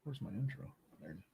Where's my intro? There it is.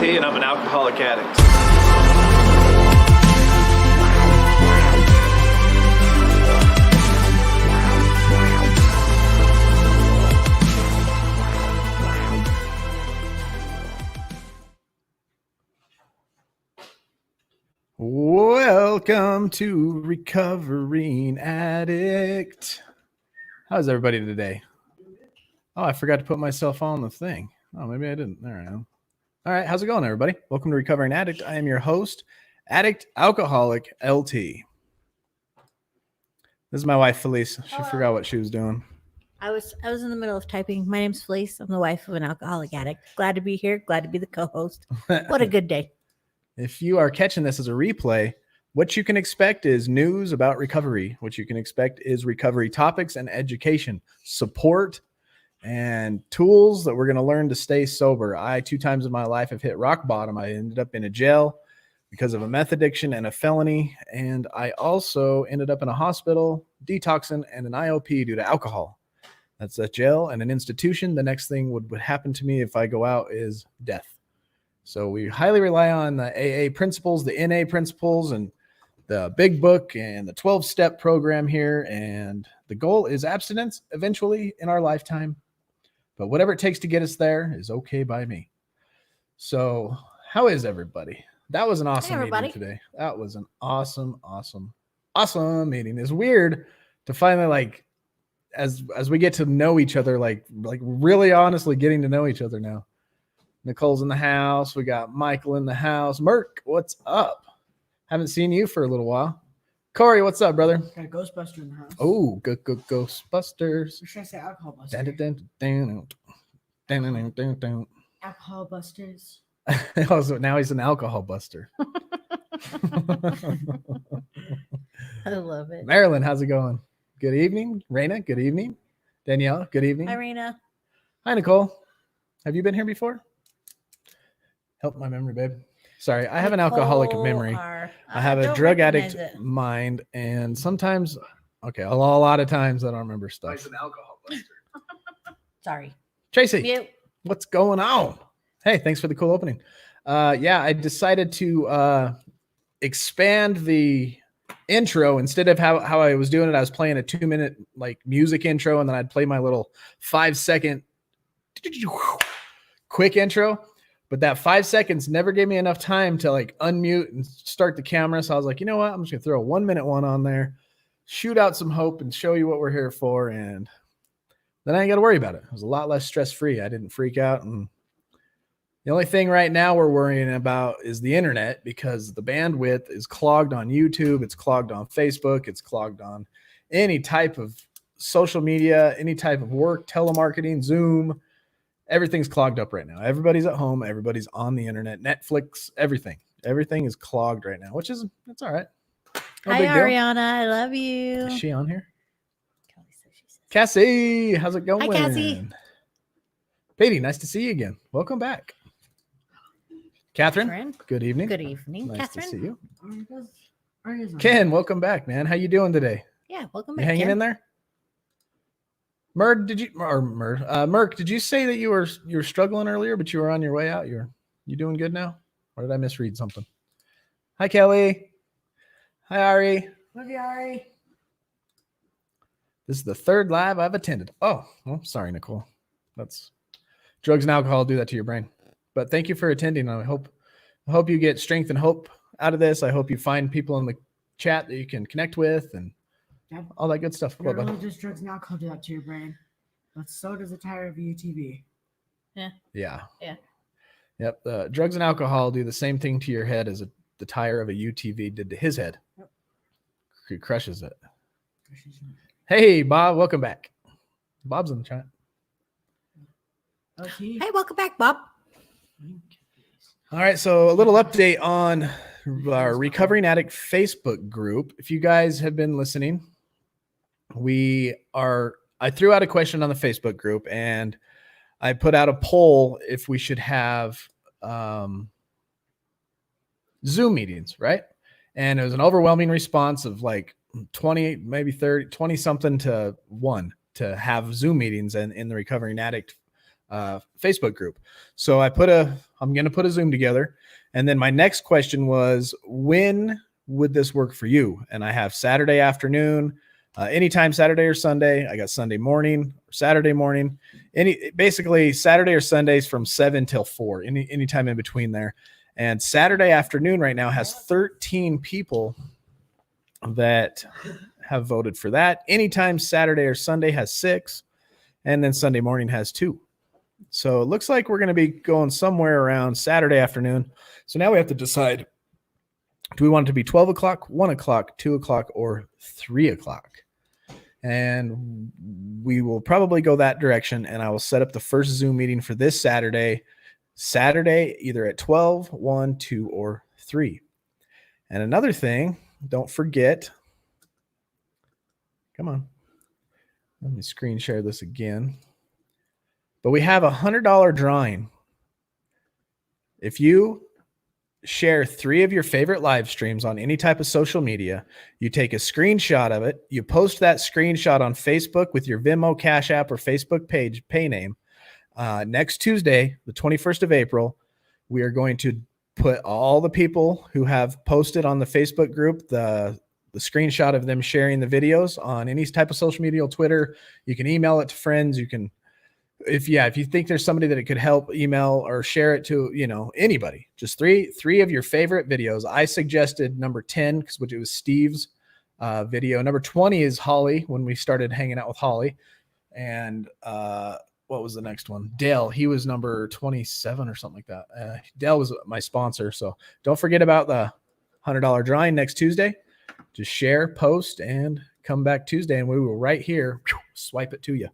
And I'm an alcoholic addict. Welcome to Recovering Addict. How's everybody today? Oh, I forgot to put myself on the thing. Oh, maybe I didn't. There I am. All right, how's it going, everybody? Welcome to Recovering Addict. I am your host, Addict Alcoholic LT. This is my wife, Felice. She forgot what she was doing. I was in the middle of typing. My name's Felice. I'm the wife of an alcoholic addict. Glad to be here. Glad to be the co-host. What a good day. If you are catching this as a replay, what you can expect is news about recovery. What you can expect is recovery topics and education, support, and tools that we're going to learn to stay sober. I, 2 times in my life, have hit rock bottom. I ended up in a jail because of a meth addiction and a felony. And I also ended up in a hospital, detoxing, and an IOP due to alcohol. That's a jail and an institution. The next thing would happen to me if I go out is death. So we highly rely on the AA principles, the NA principles, and the big book and the 12-step program here. And the goal is abstinence eventually in our lifetime. But whatever it takes to get us there is okay by me. So how is everybody? That was an awesome meeting today. That was an awesome meeting. It's weird to finally, as we get to know each other, like really honestly getting to know each other now. Nicole's in the house. We got Michael in the house. Merk, what's up? Haven't seen you for a little while. Corey, what's up, brother? Got a Ghostbuster in the house. Oh, good Ghostbusters. Or should I say Alcohol Busters? Alcohol Busters. Also, now he's an alcohol buster. I love it. Marilyn, how's it going? Good evening. Raina, good evening. Danielle, good evening. Hi, Raina. Hi, Nicole. Have you been here before? Help my memory, babe. Sorry, I have an alcoholic memory. I have a drug addict mind, and sometimes, a lot of times I don't remember stuff. He's an alcohol buster. Sorry. Tracy, Mute. What's going on? Hey, thanks for the cool opening. I decided to expand the intro. Instead of how I was doing it, I was playing a 2-minute music intro, and then I'd play my little 5-second quick intro. But that 5 seconds never gave me enough time to unmute and start the camera. So I was like, you know what? I'm just going to throw a 1-minute one on there, shoot out some hope, and show you what we're here for. And then I ain't got to worry about it. It was a lot less stress-free. I didn't freak out. And the only thing right now we're worrying about is the internet, because the bandwidth is clogged on YouTube. It's clogged on Facebook. It's clogged on any type of social media, any type of work, telemarketing, Zoom. Everything's clogged up right now. Everybody's at home. Everybody's on the internet, Netflix, everything. Everything is clogged right now, that's all right. No Hi, Ariana. I love you. Is she on here? Cassie, how's it going? Hi, Cassie. Beatty, nice to see you again. Welcome back. Catherine, good evening. Good evening, nice Catherine. to see you. Ariana's Ken, welcome back, man. How you doing today? Yeah, welcome You back. hanging Ken. in there? Merk, did you say that you were struggling earlier, but you were on your way out? You doing good now? Or did I misread something? Hi, Kelly. Hi, Ari. Love you, Ari. This is the 3rd live I've attended. Oh, well, sorry, Nicole. That's drugs and alcohol do that to your brain. But thank you for attending. I hope you get strength and hope out of this. I hope you find people in the chat that you can connect with and all that good stuff. Not only does drugs and alcohol do that to your brain, but so does a tire of a UTV. Yeah. Yep. Drugs and alcohol do the same thing to your head as the tire of a UTV did to his head. Yep. He crushes it. Hey, Bob, welcome back. Bob's in the chat. Oh, he. Hey, welcome back, Bob. All right, so a little update on our Recovering Addict Facebook group. If you guys have been listening, I threw out a question on the Facebook group, and I put out a poll if we should have Zoom meetings, right? And it was an overwhelming response of like 20, maybe 30, 20 something to 1 to have Zoom meetings in the Recovering Addict Facebook group. So I'm going to put a Zoom together. And then my next question was, when would this work for you? And I have Saturday afternoon, anytime Saturday or Sunday. I got Sunday morning, Saturday morning, basically Saturday or Sundays from 7 till 4, anytime in between there. And Saturday afternoon right now has 13 people that have voted for that. Anytime Saturday or Sunday has 6, and then Sunday morning has 2. So it looks like we're going to be going somewhere around Saturday afternoon. So now we have to decide, do we want it to be 12 o'clock, 1 o'clock, 2 o'clock, or 3 o'clock? And we will probably go that direction, and I will set up the first Zoom meeting for this Saturday, either at 12, 1, 2, or 3. And another thing, don't forget, come on, let me screen share this again. But we have a $100 drawing. If you share 3 of your favorite live streams on any type of social media, you take a screenshot of it, you post that screenshot on Facebook with your Venmo, Cash App, or Facebook page pay name. Next Tuesday, the 21st of April, we are going to put all the people who have posted on the Facebook group the screenshot of them sharing the videos on any type of social media, Twitter. You can email it to friends. You can, if you think there's somebody that it could help, email or share it to, anybody. Just three of your favorite videos. I suggested number 10 because it was Steve's video. Number 20 is Holly, when we started hanging out with Holly. And what was the next one? Dale. He was number 27 or something like that. Dale was my sponsor. So don't forget about the $100 drawing next Tuesday. Just share, post, and come back Tuesday, and we will right here swipe it to you.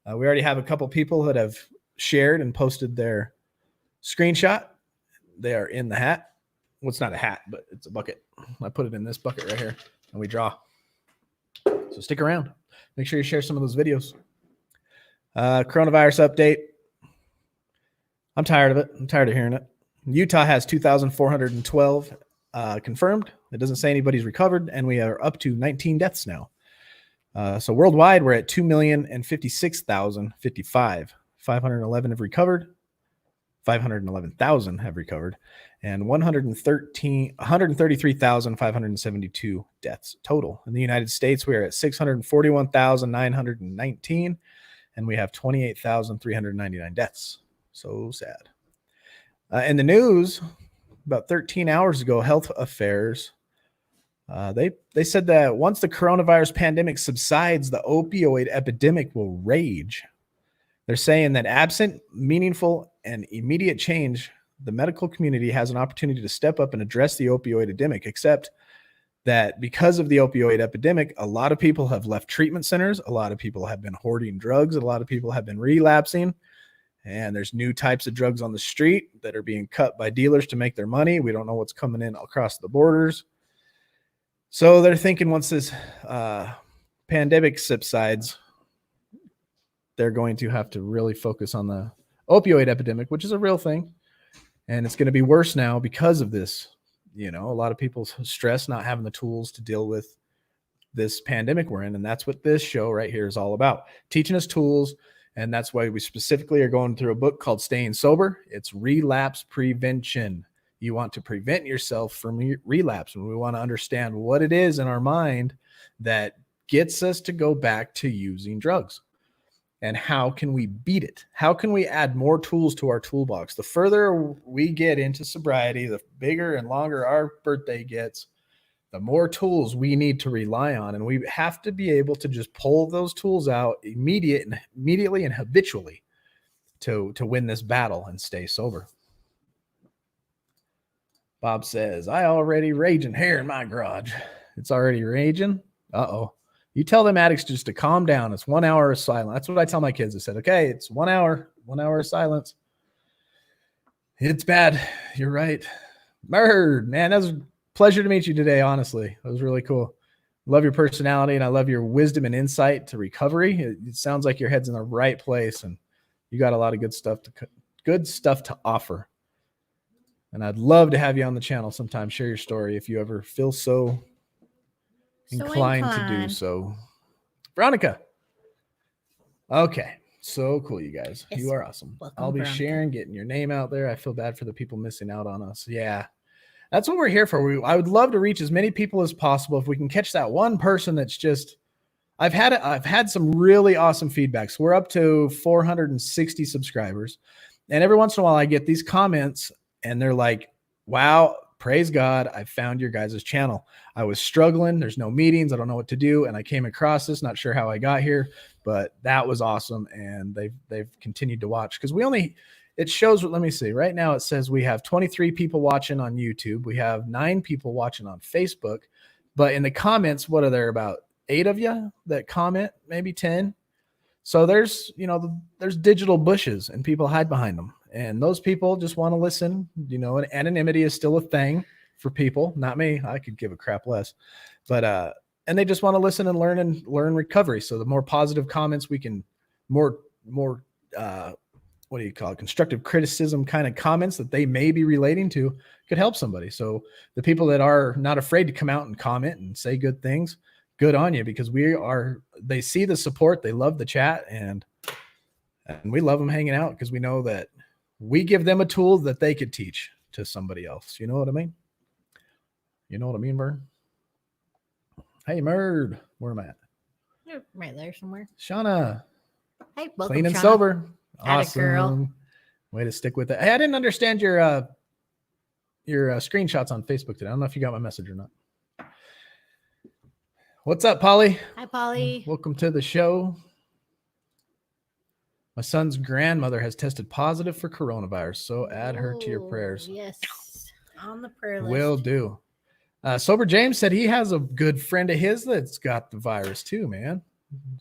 We already have a couple people that have shared and posted their screenshot. They are in the hat. Well, it's not a hat, but it's a bucket. I put it in this bucket right here, and we draw. So stick around. Make sure you share some of those videos. Coronavirus update. I'm tired of it. I'm tired of hearing it. Utah has 2,412 confirmed. It doesn't say anybody's recovered, and we are up to 19 deaths now. So worldwide, we're at 2,056,055. 511 have recovered. 511,000 have recovered, and 133,572 deaths total. In the United States, we are at 641,919, and we have 28,399 deaths. So sad. In the news, about 13 hours ago, Health Affairs, they said that once the coronavirus pandemic subsides, the opioid epidemic will rage. They're saying that absent meaningful and immediate change, the medical community has an opportunity to step up and address the opioid epidemic, except that because of the opioid epidemic, a lot of people have left treatment centers. A lot of people have been hoarding drugs. A lot of people have been relapsing. And there's new types of drugs on the street that are being cut by dealers to make their money. We don't know what's coming in across the borders. So they're thinking once this pandemic subsides, they're going to have to really focus on the opioid epidemic, which is a real thing. And it's going to be worse now because of this. A lot of people's stress, not having the tools to deal with this pandemic we're in. And that's what this show right here is all about, teaching us tools. And that's why we specifically are going through a book called Staying Sober. It's relapse prevention. You want to prevent yourself from relapse. And we want to understand what it is in our mind that gets us to go back to using drugs. And how can we beat it? How can we add more tools to our toolbox? The further we get into sobriety, the bigger and longer our birthday gets, the more tools we need to rely on. And we have to be able to just pull those tools out immediately and habitually to win this battle and stay sober. Bob says, I already raging here in my garage. It's already raging. Uh-oh. You tell them addicts just to calm down. It's 1 hour of silence. That's what I tell my kids. I said, okay, it's 1 hour of silence. It's bad. You're right. Murd, man, that was a pleasure to meet you today, honestly. That was really cool. Love your personality, and I love your wisdom and insight to recovery. It sounds like your head's in the right place, and you got a lot of good stuff to offer. And I'd love to have you on the channel sometime. Share your story if you ever feel so inclined to do so. Veronica. Okay. So cool, you guys. Yes. You are awesome. Welcome, I'll be Veronica. sharing, getting your name out there. I feel bad for the people missing out on us. Yeah. That's what we're here for. I would love to reach as many people as possible. If we can catch that one person that's just, I've had some really awesome feedback. So we're up to 460 subscribers. And every once in a while I get these comments and they're like, wow, praise God, I found your guys' channel. I was struggling. There's no meetings. I don't know what to do. And I came across this, not sure how I got here, but that was awesome. And they've continued to watch because it shows, let me see. Right now it says we have 23 people watching on YouTube. We have 9 people watching on Facebook, but in the comments, what are there, about 8 of you that comment, maybe 10. So there's digital bushes and people hide behind them. And those people just want to listen, and anonymity is still a thing for people, not me. I could give a crap less, but, and they just want to listen and learn recovery. So the more positive comments we can, more, what do you call it? Constructive criticism kind of comments that they may be relating to could help somebody. So the people that are not afraid to come out and comment and say good things, good on you, because they see the support. They love the chat, and we love them hanging out because we know that we give them a tool that they could teach to somebody else. You know what I mean? You know what I mean, Vern? Hey, Murd. Where am I at? You're right there somewhere. Shauna. Hey, welcome, Clean and Shauna. sober. Atta girl. Awesome. Way to stick with it. Hey, I didn't understand your screenshots on Facebook today. I don't know if you got my message or not. What's up, Polly? Hi, Polly. Welcome to the show. My son's grandmother has tested positive for coronavirus, so add her to your Ooh, prayers. Yes, on the prayer list. Will do. Sober James said he has a good friend of his that's got the virus too, man.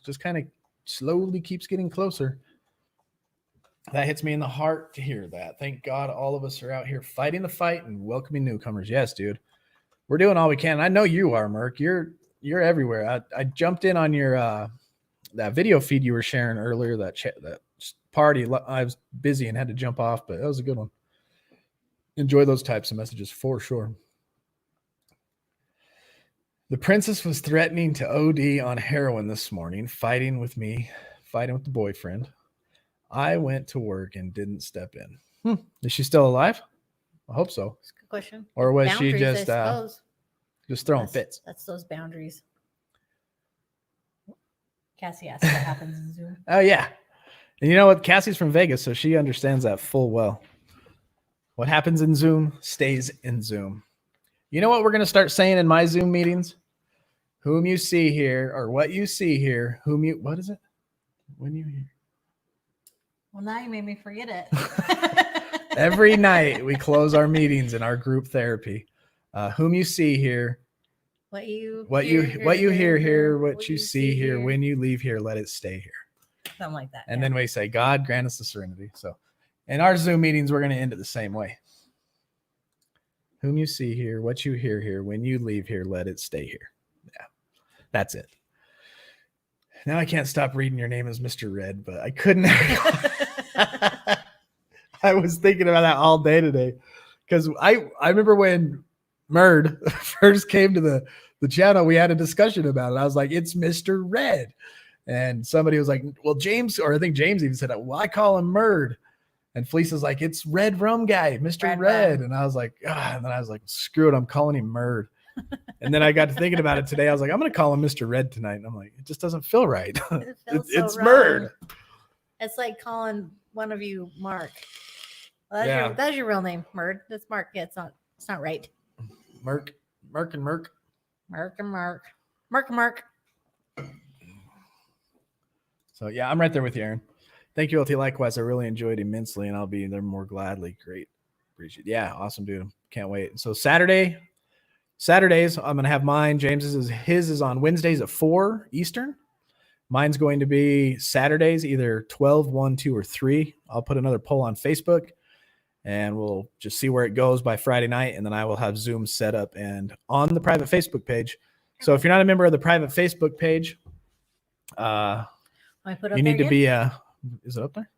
Just kind of slowly keeps getting closer. That hits me in the heart to hear that. Thank God all of us are out here fighting the fight and welcoming newcomers. Yes, dude. We're doing all we can. I know you are, Merc. You're everywhere. I jumped in on your that video feed you were sharing earlier, that party. I was busy and had to jump off, but that was a good one. Enjoy those types of messages for sure. The princess was threatening to OD on heroin this morning, fighting with the boyfriend. I went to work and didn't step in. Is she still alive? I hope so. That's a good question. Or was she Boundaries, just I suppose. just throwing fits? That's those boundaries. Cassie asked what happens in Zoom. Oh, yeah. And you know what? Cassie's from Vegas, so she understands that full well. What happens in Zoom stays in Zoom. You know what we're going to start saying in my Zoom meetings? Whom you see here, or what you see here, what is it? When you hear. Well, now you made me forget it. Every night we close our meetings in our group therapy. Whom you see here, what you hear here, what you see here, when you leave here, let it stay here. Something like that. And then we say, God grant us the serenity. So in our Zoom meetings, we're going to end it the same way. Whom you see here, what you hear here, when you leave here, let it stay here. Yeah, that's it. Now I can't stop reading your name as Mr. Red, but I couldn't. I was thinking about that all day today because I remember when Murd first came to the channel, we had a discussion about it. I was like, it's Mr. Red. And somebody was like, well, James, or I think James even said, well, I call him Murd. And Fleece is like, it's Red Rum Guy, Mr. Red. And I was like, and then I was like, screw it, I'm calling him Murd. And then I got to thinking about it today. I was like, I'm going to call him Mr. Red tonight. And I'm like, it just doesn't feel right. It's wrong. Murd. It's like calling one of you Mark. Well, that's your real name, Murd. That's Mark. Yeah, it's not right. Merc and Merc. Mark and Mark. Mark and Mark. So yeah, I'm right there with you, Aaron. Thank you, LT. Likewise, I really enjoyed immensely, and I'll be there more gladly. Great. Appreciate it. Yeah, awesome, dude. Can't wait. So Saturday, Saturdays, I'm going to have mine. His is on Wednesdays at 4 Eastern. Mine's going to be Saturdays, either 12, 1, 2, or 3. I'll put another poll on Facebook, and we'll just see where it goes by Friday night. And then I will have Zoom set up and on the private Facebook page. So if you're not a member of the private Facebook page, you need to be is it up there?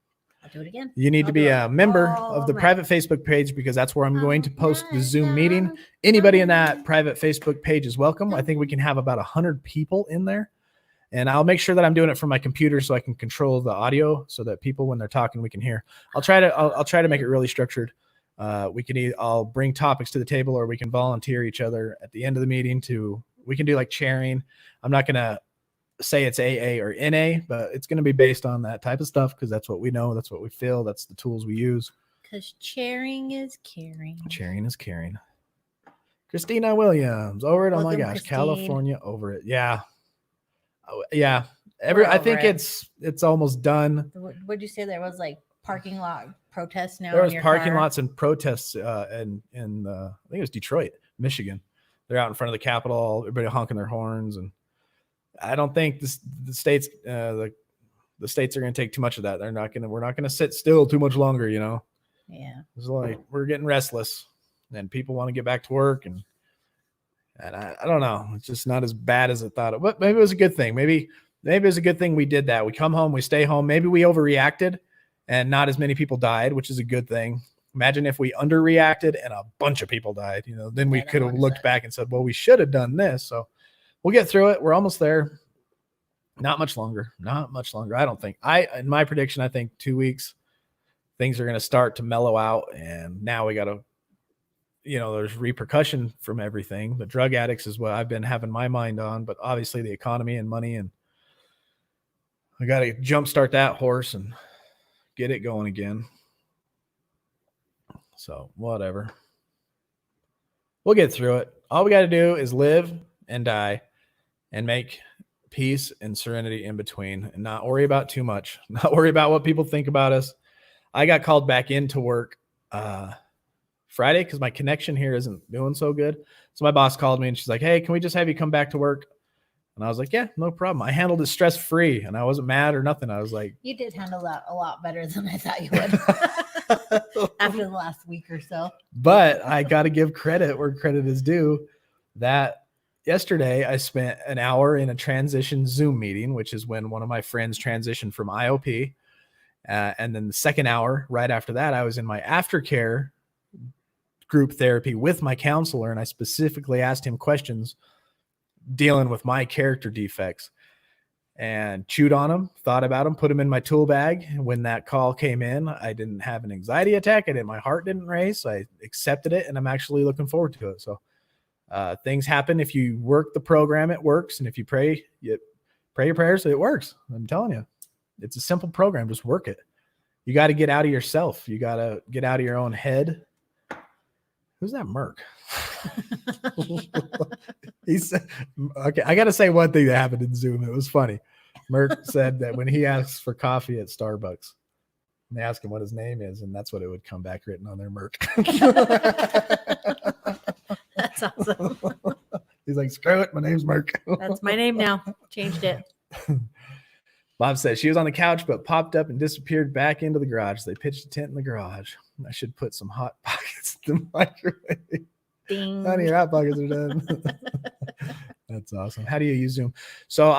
I'll do it again. You need to be a member of the private Facebook page, because that's where I'm going to post the Zoom meeting. Anybody in that private Facebook page is welcome. I think we can have about 100 people in there. And I'll make sure that I'm doing it from my computer so I can control the audio so that people, when they're talking, we can hear. I'll try to make it really structured. I'll bring topics to the table, or we can volunteer each other at the end of the meeting we can do like chairing. I'm not going to say it's AA or NA, but it's going to be based on that type of stuff, because that's what we know. That's what we feel. That's the tools we use. Because chairing is caring. Sharing is caring. Christina Williams, over it. Oh my gosh. Christine. California, over it. Yeah. Yeah. I think it's almost done. What did you say? There was like parking lot protests now. There was parking lots and protests in I think it was Detroit, Michigan. They're out in front of the Capitol, everybody honking their horns, and I don't think the states the states are going to take too much of that. We're not going to sit still too much longer, you know. Yeah. It's like we're getting restless, and people want to get back to work, and I don't know. It's just not as bad as I thought it. But maybe it was a good thing. Maybe it was a good thing we did that. We come home, we stay home. Maybe we overreacted and not as many people died, which is a good thing. Imagine if we underreacted and a bunch of people died, you know, then we could have looked back and said, well, we should have done this. So we'll get through it. We're almost there. Not much longer. I don't think. In my prediction, I think 2 weeks, things are going to start to mellow out. And now we got to, you know, there's repercussion from everything. The drug addicts is what I've been having my mind on, but obviously the economy and money, and I got to jumpstart that horse and get it going again. So whatever. We'll get through it. All we got to do is live and die and make peace and serenity in between, and not worry about too much, not worry about what people think about us. I got called back into work Friday because my connection here isn't doing so good. So my boss called me and she's like, hey, can we just have you come back to work? And I was like, yeah, no problem. I handled it stress-free, and I wasn't mad or nothing. I was like, you did handle that a lot better than I thought you would after the last week or so. But I got to give credit where credit is due. That yesterday I spent an hour in a transition Zoom meeting, which is when one of my friends transitioned from IOP. And then the second hour right after that, I was in my aftercare group therapy with my counselor, and I specifically asked him questions dealing with my character defects, and chewed on them, thought about them, put them in my tool bag. When that call came in, I didn't have an anxiety attack. My heart didn't race. So I accepted it, and I'm actually looking forward to it. So things happen. If you work the program, it works. And if you pray your prayers, it works. I'm telling you, it's a simple program. Just work it. You got to get out of yourself. You got to get out of your own head. Who's that Merc? He said, okay, I got to say one thing that happened in Zoom. It was funny. Merc said that when he asks for coffee at Starbucks, and they ask him what his name is, and that's what it would come back written on their Merc. That's awesome. He's like, screw it, my name's Merc. That's my name now. Changed it. Bob said she was on the couch, but popped up and disappeared back into the garage. They pitched a tent in the garage. I should put some hot pockets in the microwave. Ding. Honey, your hot pockets are done. That's awesome. How do you use Zoom? So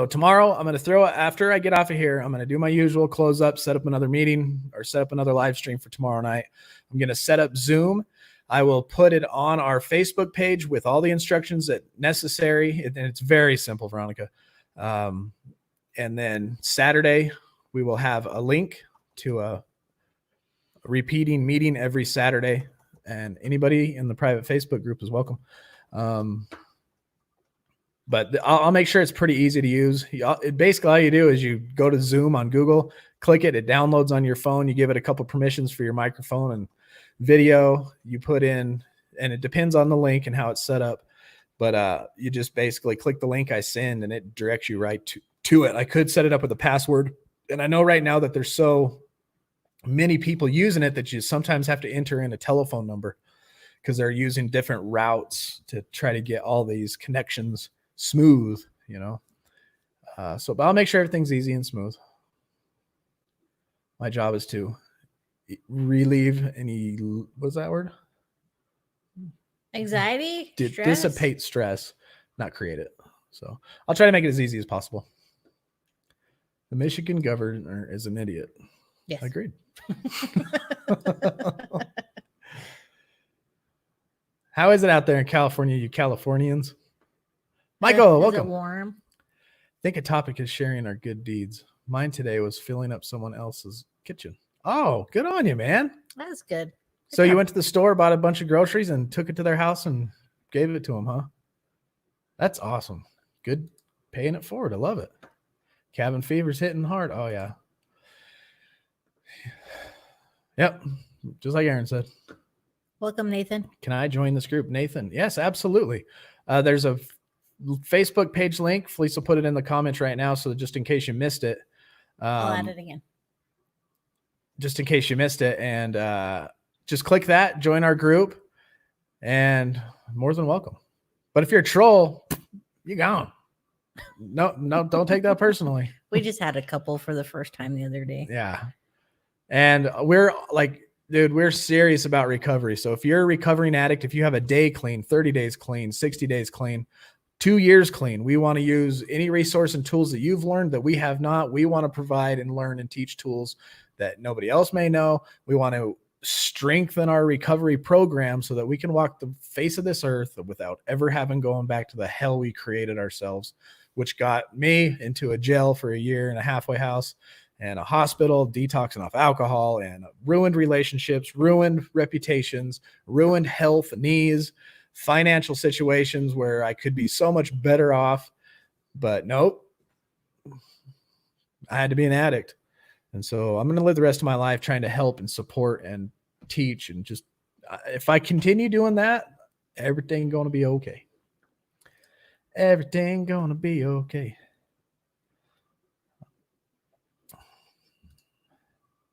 tomorrow I'm going to throw it after I get off of here. I'm going to do my usual close up, set up another meeting, or set up another live stream for tomorrow night. I'm going to set up Zoom. I will put it on our Facebook page with all the instructions that necessary. And it's very simple, Veronica. And then Saturday, we will have a link to a repeating meeting every Saturday, and anybody in the private Facebook group is welcome. But I'll make sure it's pretty easy to use. Basically, all you do is you go to Zoom on Google, click it, it downloads on your phone. You give it a couple permissions for your microphone and video. You put in, and it depends on the link and how it's set up. But you just basically click the link I send, and it directs you right to it. I could set it up with a password. And I know right now that there's so many people using it that you sometimes have to enter in a telephone number, because they're using different routes to try to get all these connections smooth, but I'll make sure everything's easy and smooth. My job is to relieve any, what's that word? Anxiety, stress? Dissipate stress, not create it. So I'll try to make it as easy as possible. The Michigan governor is an idiot. Yes. Agreed. How is it out there in California, you Californians? Michael, Is welcome. it warm? I think a topic is sharing our good deeds. Mine today was filling up someone else's kitchen. Oh, good on you, man. That's good. So you went to the store, bought a bunch of groceries, and took it to their house and gave it to them, huh? That's awesome. Good. Paying it forward. I love it. Cabin fever's hitting hard. Oh, yeah. Yep. Just like Aaron said. Welcome, Nathan. Can I join this group? Nathan. Yes, absolutely. There's a Facebook page link. Felice will put it in the comments right now. So just in case you missed it. I'll add it again. Just in case you missed it. And just click that, join our group, and more than welcome. But if you're a troll, you're gone. No, don't take that personally. We just had a couple for the first time the other day. Yeah. And we're like, dude, we're serious about recovery. So if you're a recovering addict, if you have a day clean, 30 days clean, 60 days clean, 2 years clean, we want to use any resource and tools that you've learned that we have not. We want to provide and learn and teach tools that nobody else may know. We want to strengthen our recovery program so that we can walk the face of this earth without ever having gone back to the hell we created ourselves, which got me into a jail for a year and a halfway house and a hospital, detoxing off alcohol, and ruined relationships, ruined reputations, ruined health, knees, financial situations where I could be so much better off. But nope, I had to be an addict. And so I'm going to live the rest of my life trying to help and support and teach. And just, if I continue doing that, everything going to be okay. Everything going to be okay.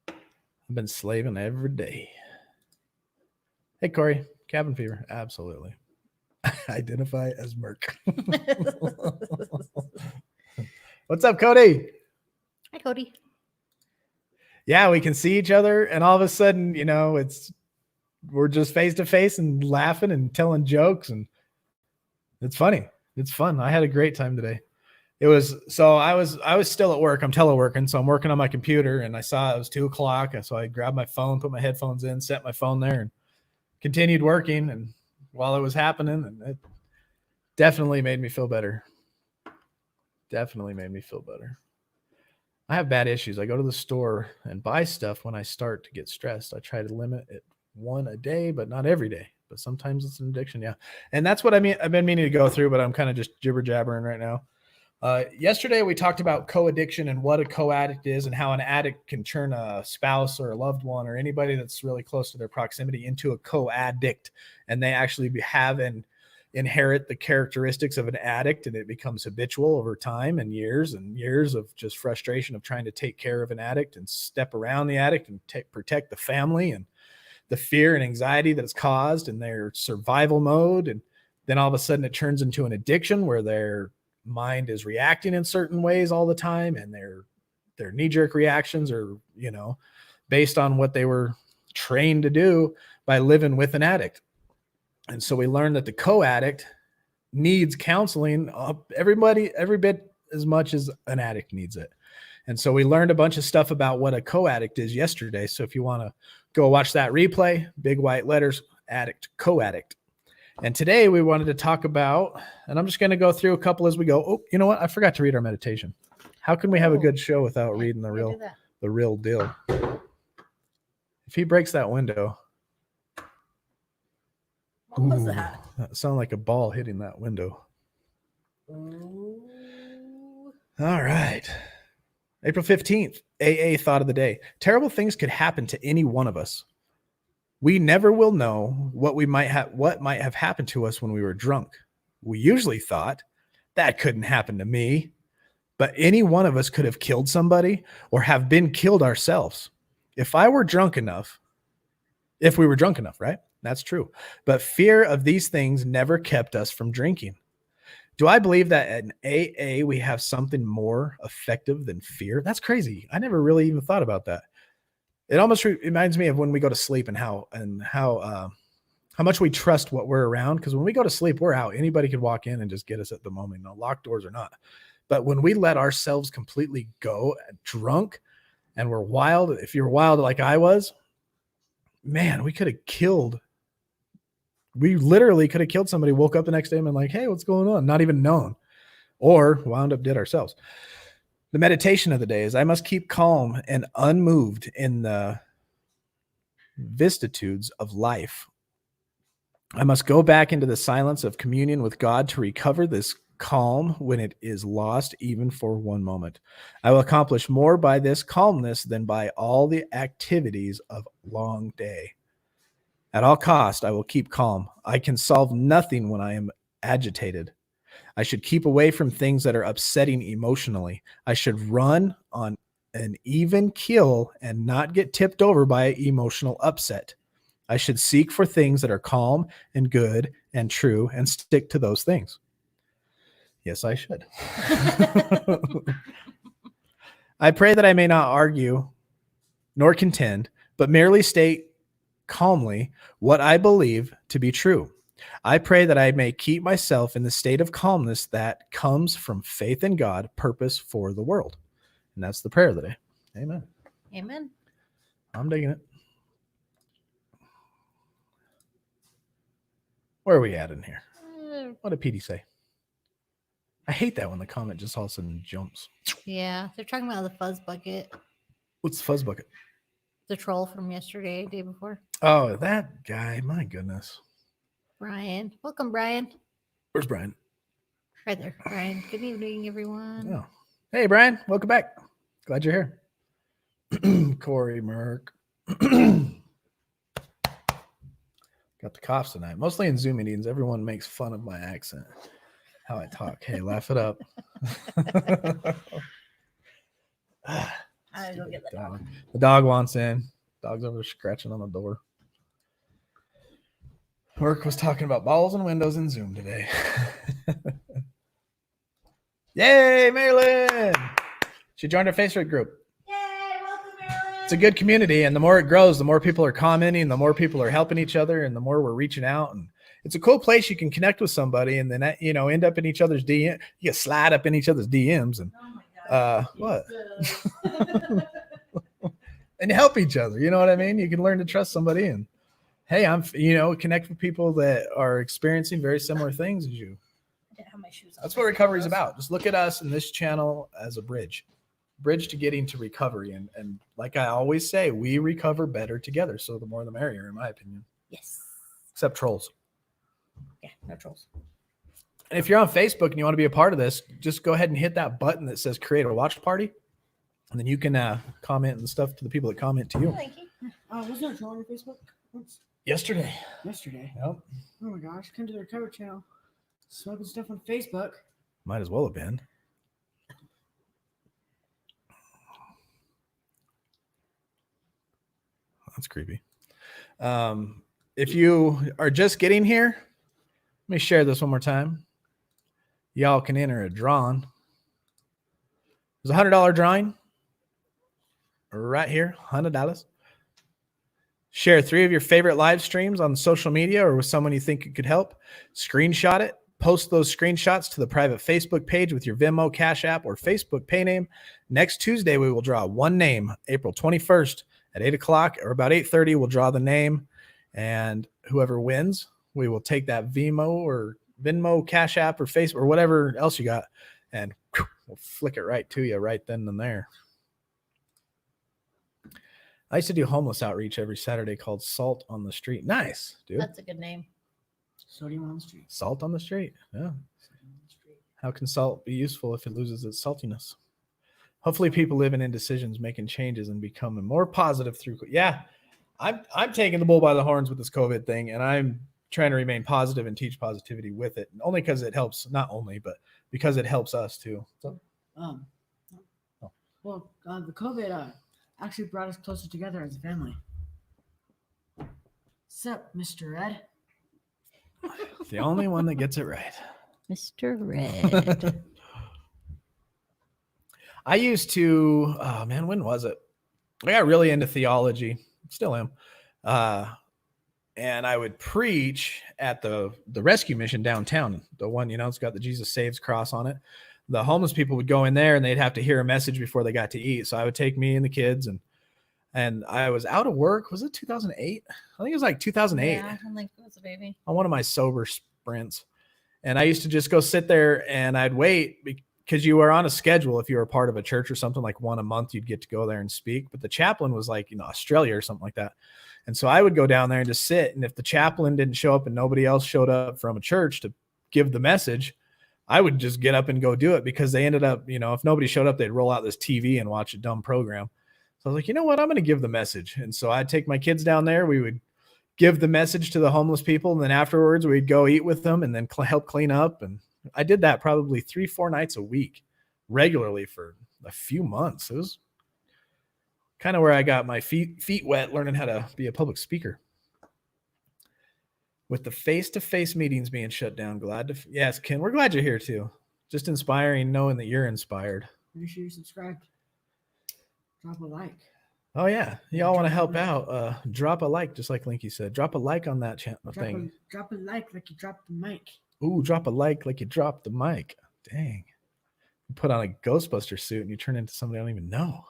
I've been slaving every day. Hey, Corey, cabin fever. Absolutely. Identify as Merc. What's up, Cody? Hi, Cody. Yeah, we can see each other, and all of a sudden, we're just face to face and laughing and telling jokes, and it's funny. It's fun. I had a great time today. I was still at work. I'm teleworking, so I'm working on my computer, and I saw it was 2:00, so I grabbed my phone, put my headphones in, set my phone there, and continued working. And while it was happening, and it definitely made me feel better. Definitely made me feel better. I have bad issues. I go to the store and buy stuff when I start to get stressed. I try to limit it one a day, but not every day. But sometimes it's an addiction, yeah. And that's what I mean. I've been meaning to go through, but I'm kind of just jibber jabbering right now. Yesterday, we talked about co-addiction and what a co-addict is and how an addict can turn a spouse or a loved one or anybody that's really close to their proximity into a co-addict. And they actually have and inherit the characteristics of an addict, and it becomes habitual over time and years of just frustration of trying to take care of an addict and step around the addict and protect the family and the fear and anxiety that it's caused in their survival mode. And then all of a sudden it turns into an addiction where their mind is reacting in certain ways all the time, and their knee-jerk reactions are, based on what they were trained to do by living with an addict. And so we learned that the co-addict needs counseling, every bit as much as an addict needs it. And so we learned a bunch of stuff about what a co-addict is yesterday. So if you want to go watch that replay, big white letters, addict, co-addict. And today we wanted to talk about, and I'm just going to go through a couple as we go. Oh, you know what? I forgot to read our meditation. How can we have a good show without reading the real deal? If he breaks that window. What was that? That sounded like a ball hitting that window. Ooh. All right. April 15th, AA thought of the day. Terrible things could happen to any one of us. We never will know what might have happened to us when we were drunk. We usually thought that couldn't happen to me, but any one of us could have killed somebody or have been killed ourselves. If we were drunk enough, right? That's true. But fear of these things never kept us from drinking. Do I believe that in AA we have something more effective than fear? That's crazy. I never really even thought about that. It almost reminds me of when we go to sleep and how much we trust what we're around. Because when we go to sleep, we're out. Anybody could walk in and just get us at the moment, no locked doors or not. But when we let ourselves completely go drunk and we're wild, if you're wild like I was, man, we literally could have killed somebody, woke up the next day and been like, hey, what's going on? Not even known, or wound up dead ourselves. The meditation of the day is I must keep calm and unmoved in the vicissitudes of life. I must go back into the silence of communion with God to recover this calm when it is lost, even for one moment. I will accomplish more by this calmness than by all the activities of long day. At all cost, I will keep calm. I can solve nothing when I am agitated. I should keep away from things that are upsetting emotionally. I should run on an even keel and not get tipped over by emotional upset. I should seek for things that are calm and good and true and stick to those things. Yes, I should. I pray that I may not argue nor contend, but merely state calmly what I believe to be true. I pray that I may keep myself in the state of calmness that comes from faith in God, purpose for the world. And that's the prayer of the day. Amen. Amen. I'm digging it. Where are we at in here? What did PD say? I hate that when the comment just all of a sudden jumps. Yeah, they're talking about the fuzz bucket, What's the fuzz bucket? the troll from yesterday, day before. Oh, that guy. My goodness. Brian. Welcome, Brian. Where's Brian? Right there, Brian. Good evening, everyone. Oh. Hey, Brian. Welcome back. Glad you're here. Corey Merck. Got the coughs tonight. Mostly in Zoom meetings, everyone makes fun of my accent, how I talk. Hey, laugh it up. I go get the dog. The dog wants in. Dog's over there scratching on the door. Work was talking about balls and windows in Zoom today. Yay, Marilyn! She joined our Facebook group. Yay, welcome, Marilyn. It's a good community, and the more it grows, the more people are commenting, the more people are helping each other, and the more we're reaching out. And it's a cool place. You can connect with somebody, and then end up in each other's DM. You can slide up in each other's DMs, and what? And help each other. You know what I mean? You can learn to trust somebody, and hey, connect with people that are experiencing very similar things as you. I didn't have my shoes on. That's what recovery is about. Just look at us and this channel as a bridge to getting to recovery. And like I always say, we recover better together. So the more the merrier, in my opinion. Yes. Except trolls. Yeah, no trolls. And if you're on Facebook and you want to be a part of this, just go ahead and hit that button that says create a watch party. And then you can comment and stuff to the people that comment to you. Thank you. Was there a troll on your Facebook? Once? Yesterday. Yesterday. Yep. Oh my gosh! Come to the recovery channel. Smoking stuff on Facebook. Might as well have been. That's creepy. If you are just getting here, let me share this one more time. Y'all can enter a drawing. There's a $100 drawing right here, $100. Share 3 of your favorite live streams on social media or with someone you think it could help. Screenshot it. Post those screenshots to the private Facebook page with your Venmo, Cash App, or Facebook pay name. Next Tuesday, we will draw one name, April 21st at 8 o'clock or about 8:30. We'll draw the name, and whoever wins, we will take that Venmo, Cash App, or Facebook, or whatever else you got, and we'll flick it right to you right then and there. I used to do homeless outreach every Saturday called Salt on the Street. Nice, dude. That's a good name. Sodium on the street. Salt on the street. Yeah. Sodium on the street. How can salt be useful if it loses its saltiness? Hopefully people living in decisions, making changes and becoming more positive through. Yeah. I'm taking the bull by the horns with this COVID thing, and I'm trying to remain positive and teach positivity with it. Only because it helps, not only, but because it helps us too. So, The COVID actually brought us closer together as a family. Sup, Mr. Ed? The only one that gets it right. Mr. Red. I used to, oh man, when was it? I got really into theology, still am. And I would preach at the rescue mission downtown, the one, it's got the Jesus Saves cross on it. The homeless people would go in there and they'd have to hear a message before they got to eat. So I would take me and the kids, and I was out of work. Was it 2008? I think it was like 2008. Yeah, I don't think it was a baby. On one of my sober sprints. And I used to just go sit there and I'd wait because you were on a schedule. If you were part of a church or something, like one a month, you'd get to go there and speak. But the chaplain was like, Australia or something like that. And so I would go down there and just sit. And if the chaplain didn't show up and nobody else showed up from a church to give the message, I would just get up and go do it, because they ended up, if nobody showed up, they'd roll out this TV and watch a dumb program. So I was like, you know what? I'm going to give the message. And so I'd take my kids down there. We would give the message to the homeless people. And then afterwards we'd go eat with them and then help clean up. And I did that probably 3-4 nights a week regularly for a few months. It was kind of where I got my feet wet, learning how to be a public speaker. With the face-to-face meetings being shut down, yes, Ken, we're glad you're here too. Just inspiring, knowing that you're inspired. Make sure you subscribe. Drop a like. Oh yeah, y'all want to help out? Drop a like, just like Linky said. Drop a like on that channel thing. Drop a like you dropped the mic. Ooh, drop a like you dropped the mic. Dang. You put on a Ghostbuster suit and you turn into somebody I don't even know.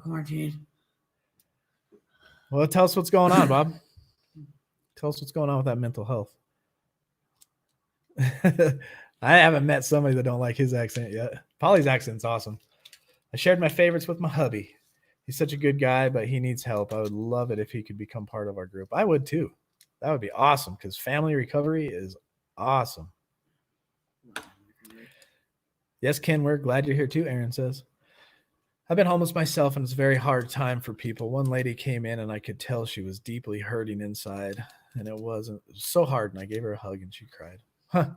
Quarantine. Well, tell us what's going on, Bob. Tell us what's going on with that mental health. I haven't met somebody that don't like his accent yet. Polly's accent's awesome. I shared my favorites with my hubby. He's such a good guy, but he needs help. I would love it if he could become part of our group. I would too. That would be awesome, because family recovery is awesome. Yes, Ken, we're glad you're here too, Aaron says. I've been homeless myself, and it's a very hard time for people. One lady came in, and I could tell she was deeply hurting inside, and it was so hard, and I gave her a hug, and she cried. Huh.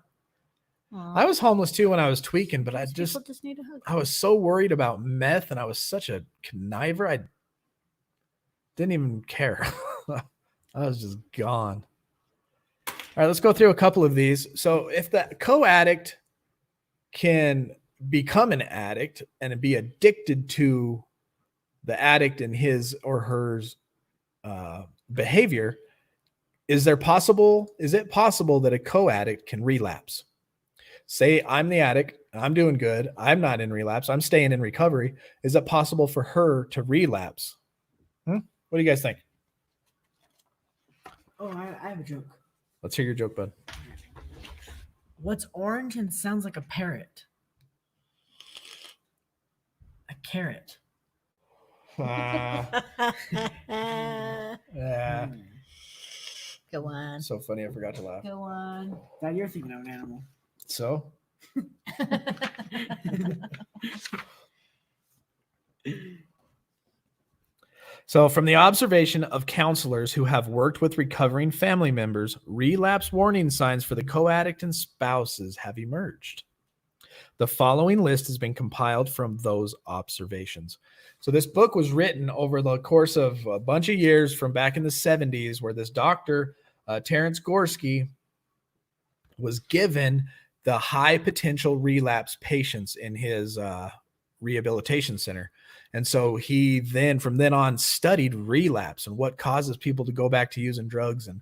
I was homeless too when I was tweaking, but I just need a hug. I was so worried about meth, and I was such a conniver. I didn't even care. I was just gone. All right, let's go through a couple of these. So if the co-addict can become an addict and be addicted to the addict and his or her behavior, is it possible that a co-addict can relapse? Say I'm the addict, I'm doing good, I'm not in relapse, I'm staying in recovery. Is it possible for her to relapse? What do you guys think? Oh, I have a joke. Let's hear your joke, bud. What's orange and sounds like a parrot? A carrot. Yeah. Go on. So funny, I forgot to laugh. Go on. Now you're thinking of an animal. So So from the observation of counselors who have worked with recovering family members, relapse warning signs for the co-addict and spouses have emerged. The following list has been compiled from those observations. So this book was written over the course of a bunch of years from back in the 70s, where this doctor, Terence Gorski, was given the high potential relapse patients in his rehabilitation center. And so he then, from then on, studied relapse and what causes people to go back to using drugs. And,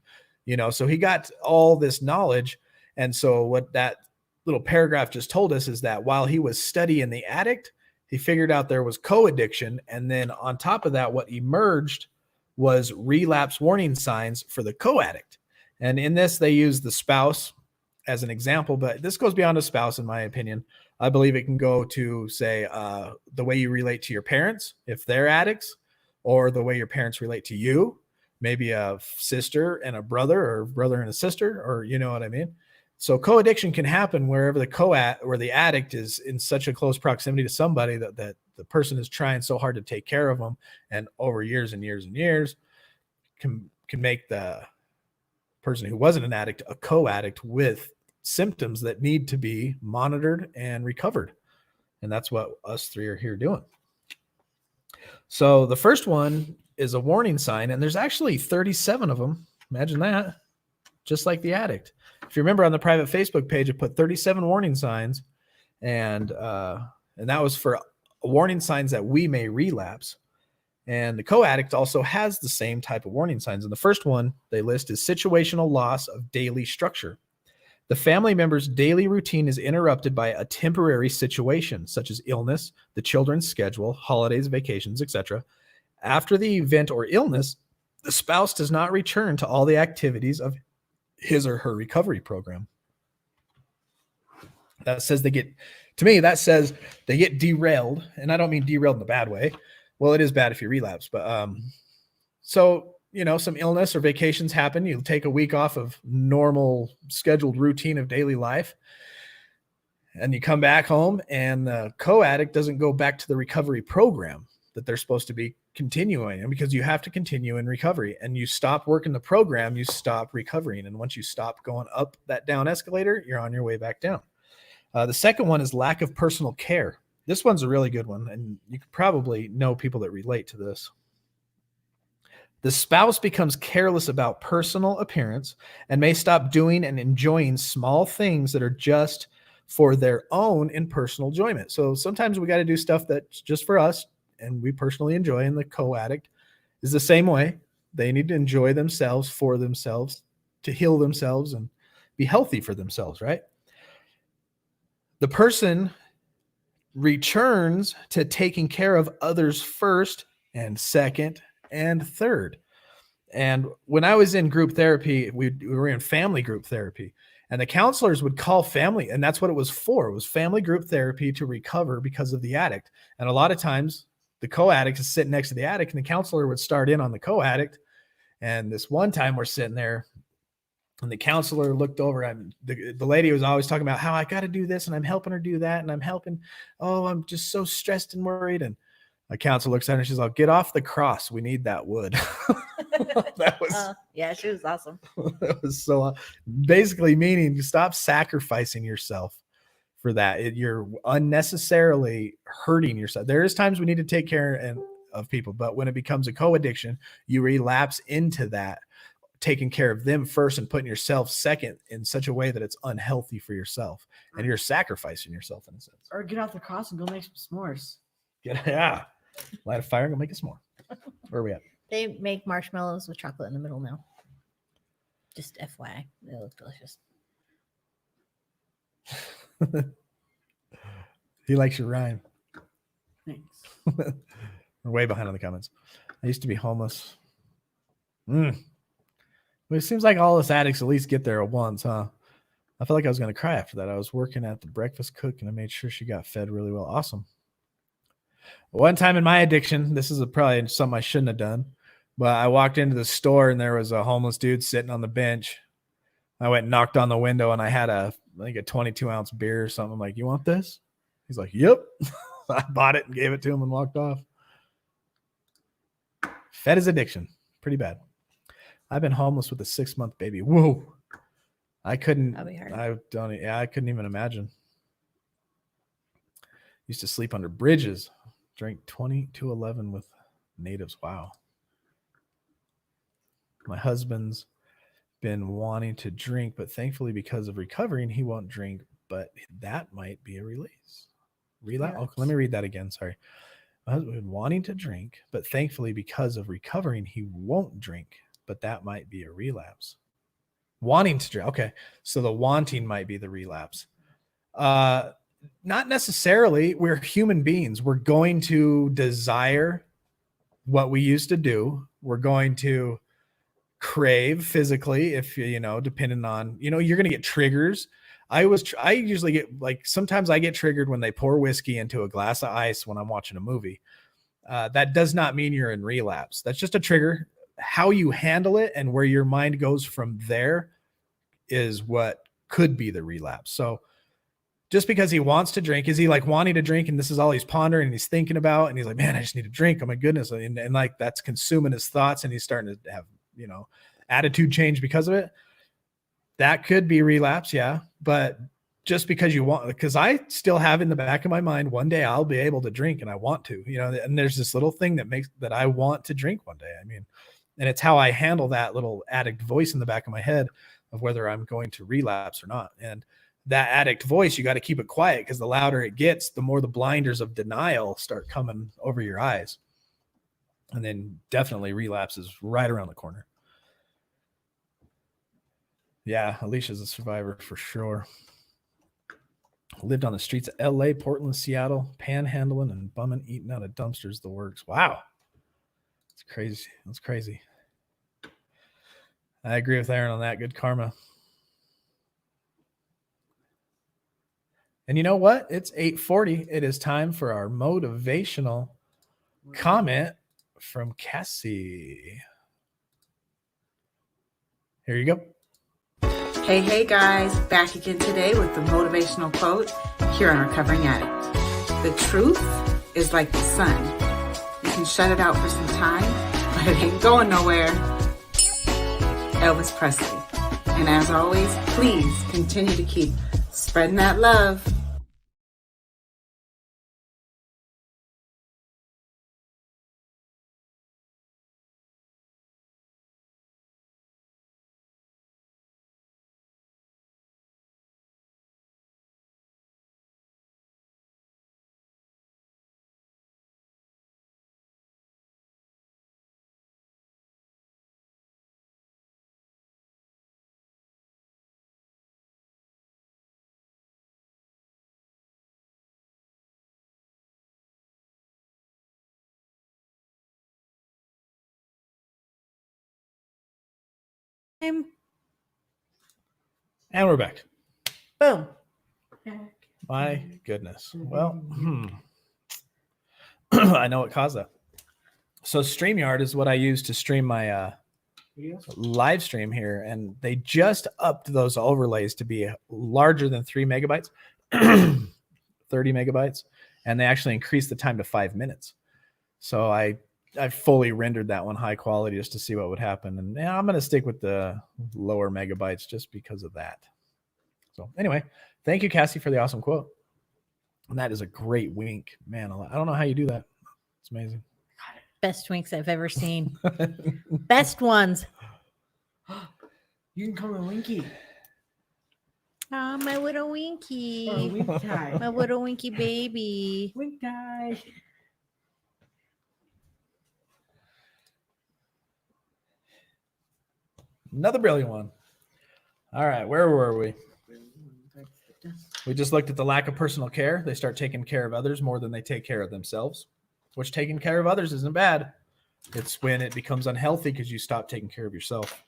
so he got all this knowledge. And so what that little paragraph just told us is that while he was studying the addict, he figured out there was co-addiction. And then on top of that, what emerged was relapse warning signs for the co-addict. And in this, they use the spouse as an example, but this goes beyond a spouse, in my opinion. I believe it can go to, say, the way you relate to your parents, if they're addicts, or the way your parents relate to you, maybe a sister and a brother, or brother and a sister, or you know what I mean? So co-addiction can happen wherever the addict is in such a close proximity to somebody that the person is trying so hard to take care of them, and over years and years and years can make the person who wasn't an addict a co-addict with symptoms that need to be monitored and recovered. And that's what us three are here doing. So the first one is a warning sign, and there's actually 37 of them. Imagine that. Just like the addict. If you remember on the private Facebook page, it put 37 warning signs, and that was for warning signs that we may relapse. And the co-addict also has the same type of warning signs. And the first one they list is situational loss of daily structure. The family member's daily routine is interrupted by a temporary situation, such as illness, the children's schedule, holidays, vacations, etc. After the event or illness, the spouse does not return to all the activities of his or her recovery program. That says that says they get derailed. And I don't mean derailed in a bad way. Well, it is bad if you relapse, but so, some illness or vacations happen. You take a week off of normal scheduled routine of daily life, and you come back home, and the co-addict doesn't go back to the recovery program that they're supposed to be continuing in, because you have to continue in recovery, and you stop working the program, you stop recovering. And once you stop going up that down escalator, you're on your way back down. The second one is lack of personal care. This one's a really good one, and you probably know people that relate to this. The spouse becomes careless about personal appearance and may stop doing and enjoying small things that are just for their own and personal enjoyment. So sometimes we got to do stuff that's just for us and we personally enjoy, and the co-addict is the same way. They need to enjoy themselves for themselves, to heal themselves and be healthy for themselves, right? The person returns to taking care of others first and second and third. And when I was in group therapy, we were in family group therapy, and the counselors would call family, and that's what it was for. It was family group therapy to recover because of the addict. And a lot of times the co-addict is sitting next to the addict, and the counselor would start in on the co-addict. And this one time we're sitting there, and the counselor looked over, and the lady was always talking about how I got to do this, and I'm helping her do that, and I'm just so stressed and worried. And the counselor looks at her and she's like, "Get off the cross. We need that wood." That was yeah, she was awesome. That was so basically meaning to stop sacrificing yourself for that. You're unnecessarily hurting yourself. There is times we need to take care of people, but when it becomes a co-addiction, you relapse into that, taking care of them first and putting yourself second in such a way that it's unhealthy for yourself, and you're sacrificing yourself in a sense. Or get off the cross and go make some s'mores. Yeah. Light a fire and go make a s'more. Where are we at? They make marshmallows with chocolate in the middle now. Just FYI, they look delicious. He likes your rhyme. Thanks. We're way behind on the comments. I used to be homeless. Well, it seems like all us addicts at least get there at once, huh? I felt like I was going to cry after that. I was working at the breakfast cook, and I made sure she got fed really well. Awesome. One time in my addiction, this is probably something I shouldn't have done, but I walked into the store and there was a homeless dude sitting on the bench. I went and knocked on the window, and I had I think a 22-ounce beer or something. I'm like, "You want this?" He's like, "Yep." I bought it and gave it to him and walked off. Fed his addiction. Pretty bad. I've been homeless with a 6-month baby. Whoa. That'd be hard. I couldn't even imagine. Used to sleep under bridges. Drank 20-11 with natives. Wow. My husband's been wanting to drink, but thankfully because of recovering, he won't drink, but that might be a release. Relapse. Yeah. Oh, let me read that again. Sorry. My husband been wanting to drink, but thankfully because of recovering, he won't drink, but that might be a relapse. Wanting to drink. Okay. So the wanting might be the relapse. Not necessarily. We're human beings. We're going to desire what we used to do. We're going to crave physically, if depending on, you're going to get triggers. I usually get, sometimes I get triggered when they pour whiskey into a glass of ice when I'm watching a movie. That does not mean you're in relapse. That's just a trigger. How you handle it and where your mind goes from there is what could be the relapse. So just because he wants to drink, is he wanting to drink and this is all he's pondering and he's thinking about, and he's like, "Man, I just need to drink. Oh my goodness." And that's consuming his thoughts, and he's starting to have, attitude change because of it. That could be relapse. Yeah. But just because you want, because I still have in the back of my mind, one day I'll be able to drink and I want to, and there's this little thing that I want to drink one day. I mean, and it's how I handle that little addict voice in the back of my head of whether I'm going to relapse or not. And that addict voice, you got to keep it quiet, because the louder it gets, the more the blinders of denial start coming over your eyes. And then definitely relapse is right around the corner. Yeah, Alicia's a survivor for sure. Lived on the streets of LA, Portland, Seattle, panhandling and bumming, eating out of dumpsters, the works. Wow. It's crazy. That's crazy. I agree with Aaron on that. Good karma. And you know what? It's 8:40. It is time for our motivational comment from Cassie. Here you go. Hey guys, back again today with the motivational quote here on Recovering Addict. The truth is like the sun. You can shut it out for some time, but it ain't going nowhere. Elvis Presley. And as always, please continue to keep spreading that love. I'm And we're back. boom. My goodness. Well, I know what caused that. So StreamYard is what I use to stream my live stream here, and they just upped those overlays to be larger than 3 megabytes, 30 megabytes, and they actually increased the time to 5 minutes. So I fully rendered that one high quality just to see what would happen, and I'm going to stick with the lower megabytes just because of that. So anyway, thank you, Cassie, for the awesome quote. And that is a great wink, man. I don't know how you do that. It's amazing. Best winks I've ever seen. Best ones. You can call me Winky. Oh, my little Winky. Or Wink Tie. My little Winky baby. Wink Tie. Another brilliant one. All right, where were we? We just looked at the lack of personal care. They start taking care of others more than they take care of themselves, which taking care of others isn't bad. It's when it becomes unhealthy because you stop taking care of yourself.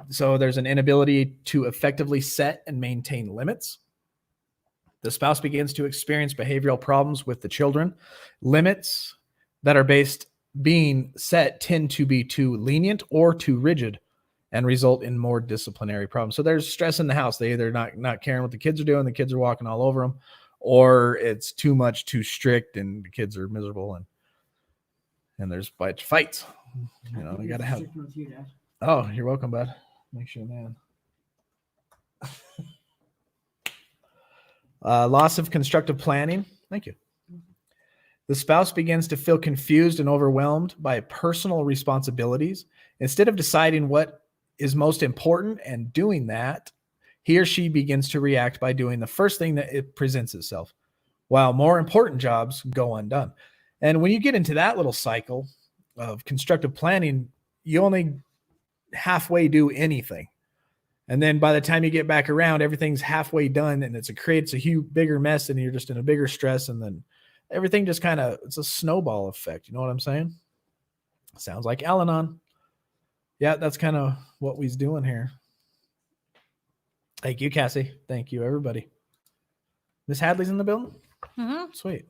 So there's an inability to effectively set and maintain limits. The spouse begins to experience behavioral problems with the children. Limits that are being set tend to be too lenient or too rigid and result in more disciplinary problems. So there's stress in the house. They either not caring what the kids are doing, the kids are walking all over them, or it's too much, too strict, and the kids are miserable, and there's fights. You know, you got to have. Oh, you're welcome, bud. Thanks, you, man. Loss of constructive planning. Thank you. The spouse begins to feel confused and overwhelmed by personal responsibilities. Instead of deciding what is most important and doing that, he or she begins to react by doing the first thing that it presents itself, while more important jobs go undone. And when you get into that little cycle of constructive planning, you only halfway do anything. And then by the time you get back around, everything's halfway done, and it creates a huge, bigger mess, and you're just in a bigger stress. And then everything just it's a snowball effect. You know what I'm saying? Sounds like Al-Anon. Yeah, that's kind of what we's doing here. Thank you, Cassie. Thank you, everybody. Miss Hadley's in the building? Mm-hmm. Sweet.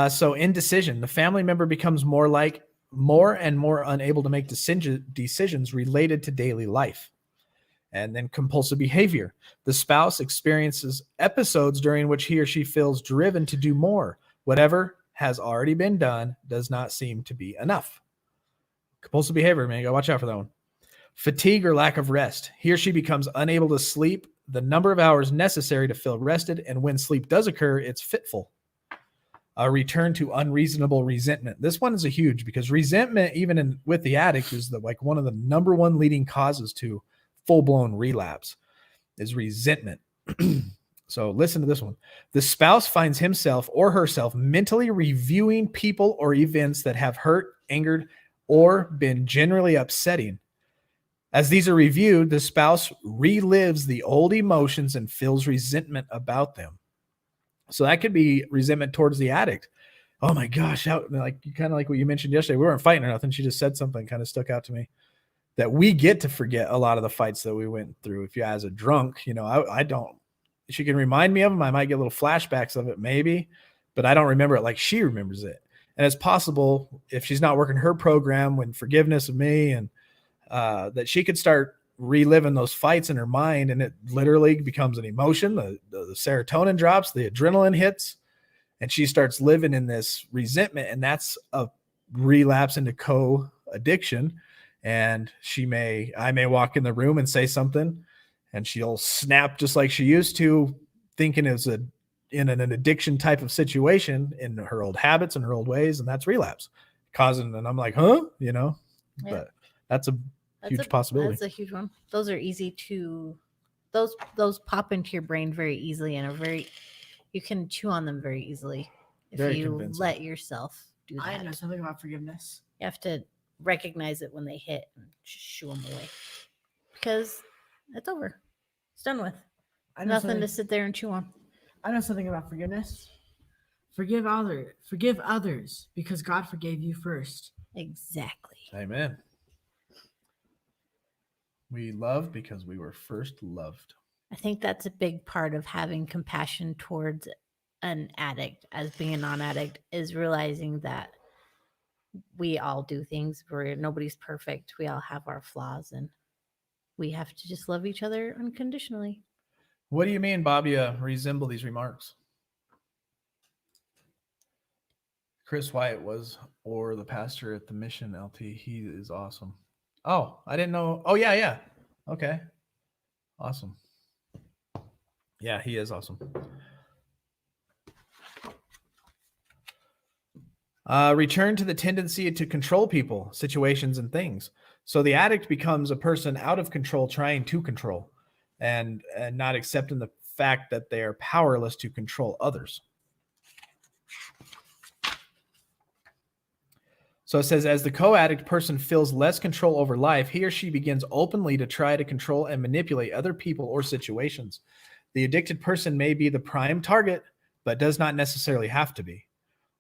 So indecision. The family member becomes more and more unable to make decisions related to daily life. And then compulsive behavior. The spouse experiences episodes during which he or she feels driven to do more. Whatever has already been done does not seem to be enough. Compulsive behavior, man. You gotta watch out for that one. Fatigue or lack of rest. He or she becomes unable to sleep the number of hours necessary to feel rested, and when sleep does occur, it's fitful. A return to unreasonable resentment. This one is a huge, because resentment, even with the addict, is one of the number one leading causes to full-blown relapse is resentment. So listen to this one. The spouse finds himself or herself mentally reviewing people or events that have hurt, angered, or been generally upsetting. As these are reviewed, the spouse relives the old emotions and feels resentment about them. So that could be resentment towards the addict. Oh my gosh, kind of like what you mentioned yesterday. We weren't fighting or nothing. She just said something kind of stuck out to me, that we get to forget a lot of the fights that we went through. If you as a drunk, I don't. She can remind me of them. I might get little flashbacks of it maybe, but I don't remember it like she remembers it. And it's possible if she's not working her program when forgiveness of me and that she could start reliving those fights in her mind, and it literally becomes an emotion. The serotonin drops, the adrenaline hits, and she starts living in this resentment, and that's a relapse into co-addiction. And I may walk in the room and say something, and she'll snap just like she used to, thinking it's in an addiction type of situation in her old habits and her old ways, and that's relapse causing. And I'm like, huh, Yeah. But that's a huge possibility. That's a huge one. Those are easy to, those pop into your brain very easily and you can chew on them very easily if Very you convincing. let yourself do I that. know something about forgiveness. You have to recognize it when they hit and just shoo them away, because it's over. It's done with. I know Nothing something, to sit there and chew on. I know something about forgiveness. Forgive others because God forgave you first. Exactly. Amen. We love because we were first loved. I think that's a big part of having compassion towards an addict as being a non-addict, is realizing that we all do things where nobody's perfect. We all have our flaws, and we have to just love each other unconditionally. What do you mean, Bobby, resemble these remarks? Chris White or the pastor at the Mission LT. He is awesome. Oh, I didn't know. Oh, yeah. Okay. Awesome. Yeah, he is awesome. Return to the tendency to control people, situations, and things. So the addict becomes a person out of control, trying to control, and not accepting the fact that they are powerless to control others. So it says, as the co-addict person feels less control over life, he or she begins openly to try to control and manipulate other people or situations. The addicted person may be the prime target, but does not necessarily have to be.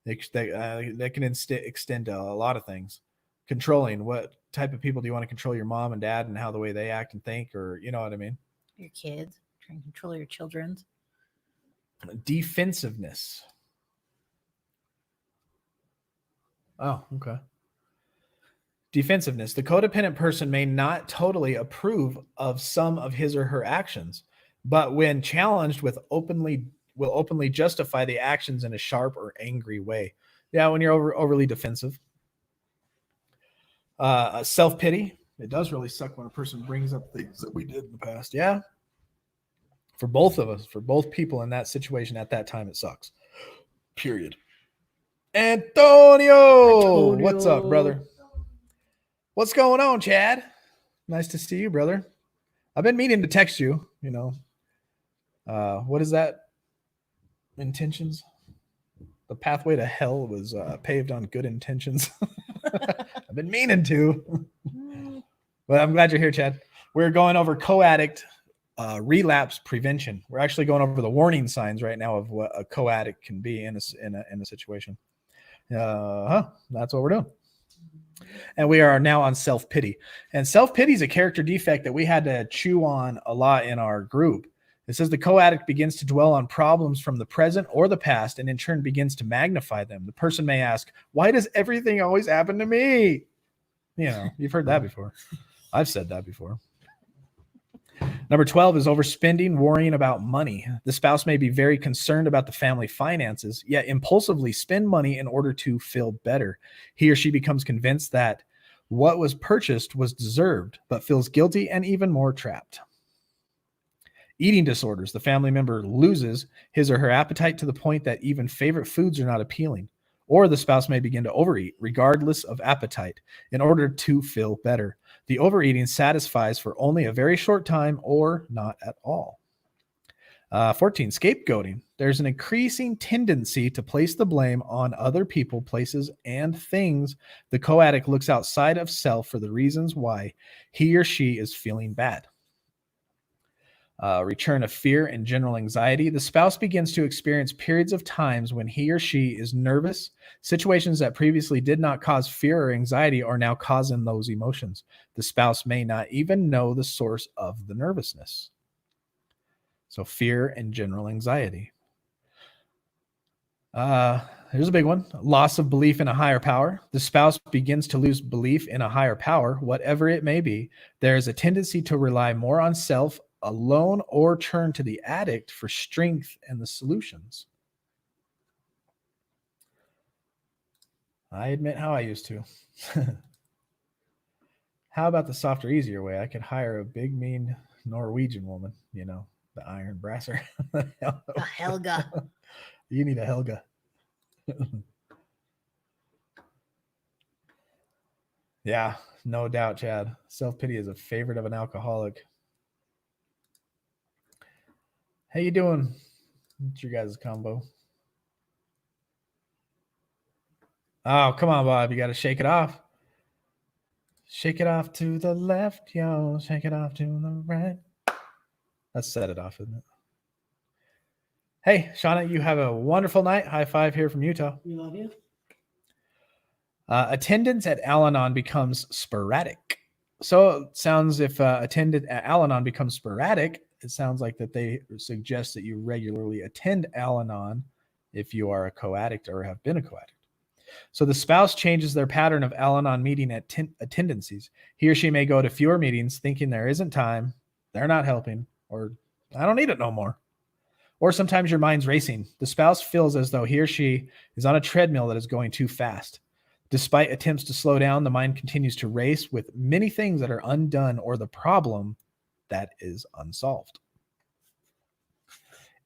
That can extend to a lot of things. Controlling, what type of people do you want to control? Your mom and dad and how the way they act and think, or you know what I mean? Your kids, trying to control your children. Defensiveness. Oh, okay. Defensiveness. The codependent person may not totally approve of some of his or her actions, but when challenged will openly justify the actions in a sharp or angry way. Yeah, when you're overly defensive. Self-pity. It does really suck when a person brings up things that we did in the past. Yeah. For both of us, for both people in that situation at that time, it sucks. Period. Antonio, what's up, brother? What's going on, Chad? Nice to see you, brother. I've been meaning to text you, what is that? Intentions? The pathway to hell was paved on good intentions. I've been meaning to. But I'm glad you're here, Chad. We're going over co-addict relapse prevention. We're actually going over the warning signs right now of what a co-addict can be in a situation. That's what we're doing. And we are now on self-pity. And self-pity is a character defect that we had to chew on a lot in our group. It says the co-addict begins to dwell on problems from the present or the past, and in turn begins to magnify them. The person may ask, why does everything always happen to me? You've heard that before. I've said that before. Number 12 is overspending, worrying about money. The spouse may be very concerned about the family finances, yet impulsively spend money in order to feel better. He or she becomes convinced that What was purchased was deserved, but feels guilty and even more trapped. Eating disorders. The family member loses his or her appetite to the point that even favorite foods are not appealing, or the spouse may begin to overeat regardless of appetite in order to feel better. The overeating satisfies for only a very short time or not at all. 14, scapegoating. There's an increasing tendency to place the blame on other people, places, and things. The co-addict looks outside of self for the reasons why he or she is feeling bad. Return of fear and general anxiety. The spouse begins to experience periods of times when he or she is nervous. Situations that previously did not cause fear or anxiety are now causing those emotions. The spouse may not even know the source of the nervousness. So fear and general anxiety. Here's a big one. Loss of belief in a higher power. The spouse begins to lose belief in a higher power, whatever it may be. There is a tendency to rely more on self alone or turn to the addict for strength and the solutions. I admit how I used to. How about the softer, easier way? I could hire a big, mean Norwegian woman, the iron brasser. A Helga. You need a Helga. Yeah, no doubt, Chad. Self-pity is a favorite of an alcoholic. How you doing? What's your guys' combo? Oh, come on, Bob. You got to shake it off. Shake it off to the left, yo. Shake it off to the right. Let's set it off, isn't it? Hey, Shauna, you have a wonderful night. High five here from Utah. We love you. Attendance at Al-Anon becomes sporadic. So it sounds if attendance at Al-Anon becomes sporadic, it sounds like that they suggest that you regularly attend Al-Anon if you are a co-addict or have been a co-addict. So the spouse changes their pattern of Al-Anon meeting attendances. He or she may go to fewer meetings thinking there isn't time, they're not helping, or I don't need it no more. Or sometimes your mind's racing. The spouse feels as though he or she is on a treadmill that is going too fast. Despite attempts to slow down, the mind continues to race with many things that are undone or the problem that is unsolved.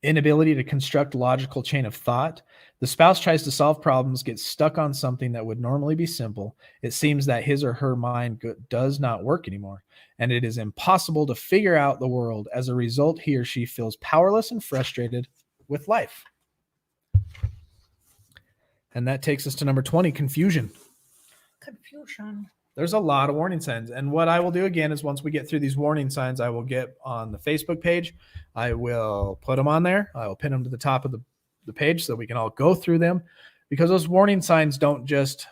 Inability to construct a logical chain of thought. The spouse tries to solve problems, gets stuck on something that would normally be simple. It seems that his or her mind does not work anymore, and it is impossible to figure out the world. As a result, he or she feels powerless and frustrated with life. And that takes us to number 20, confusion. Confusion. There's a lot of warning signs. And what I will do again is once we get through these warning signs, I will get on the Facebook page. I will put them on there. I will pin them to the top of the page so we can all go through them, because those warning signs don't just,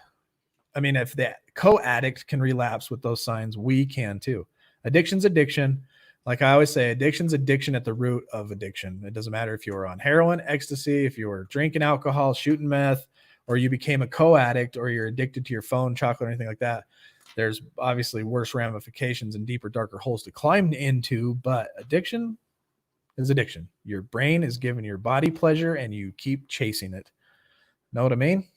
if the co-addict can relapse with those signs, we can too. Addiction's addiction. Like I always say, addiction's addiction at the root of addiction. It doesn't matter if you were on heroin, ecstasy, if you were drinking alcohol, shooting meth, or you became a co-addict, or you're addicted to your phone, chocolate, or anything like that. There's obviously worse ramifications and deeper, darker holes to climb into, but addiction is addiction. Your brain is giving your body pleasure and you keep chasing it. Know what I mean?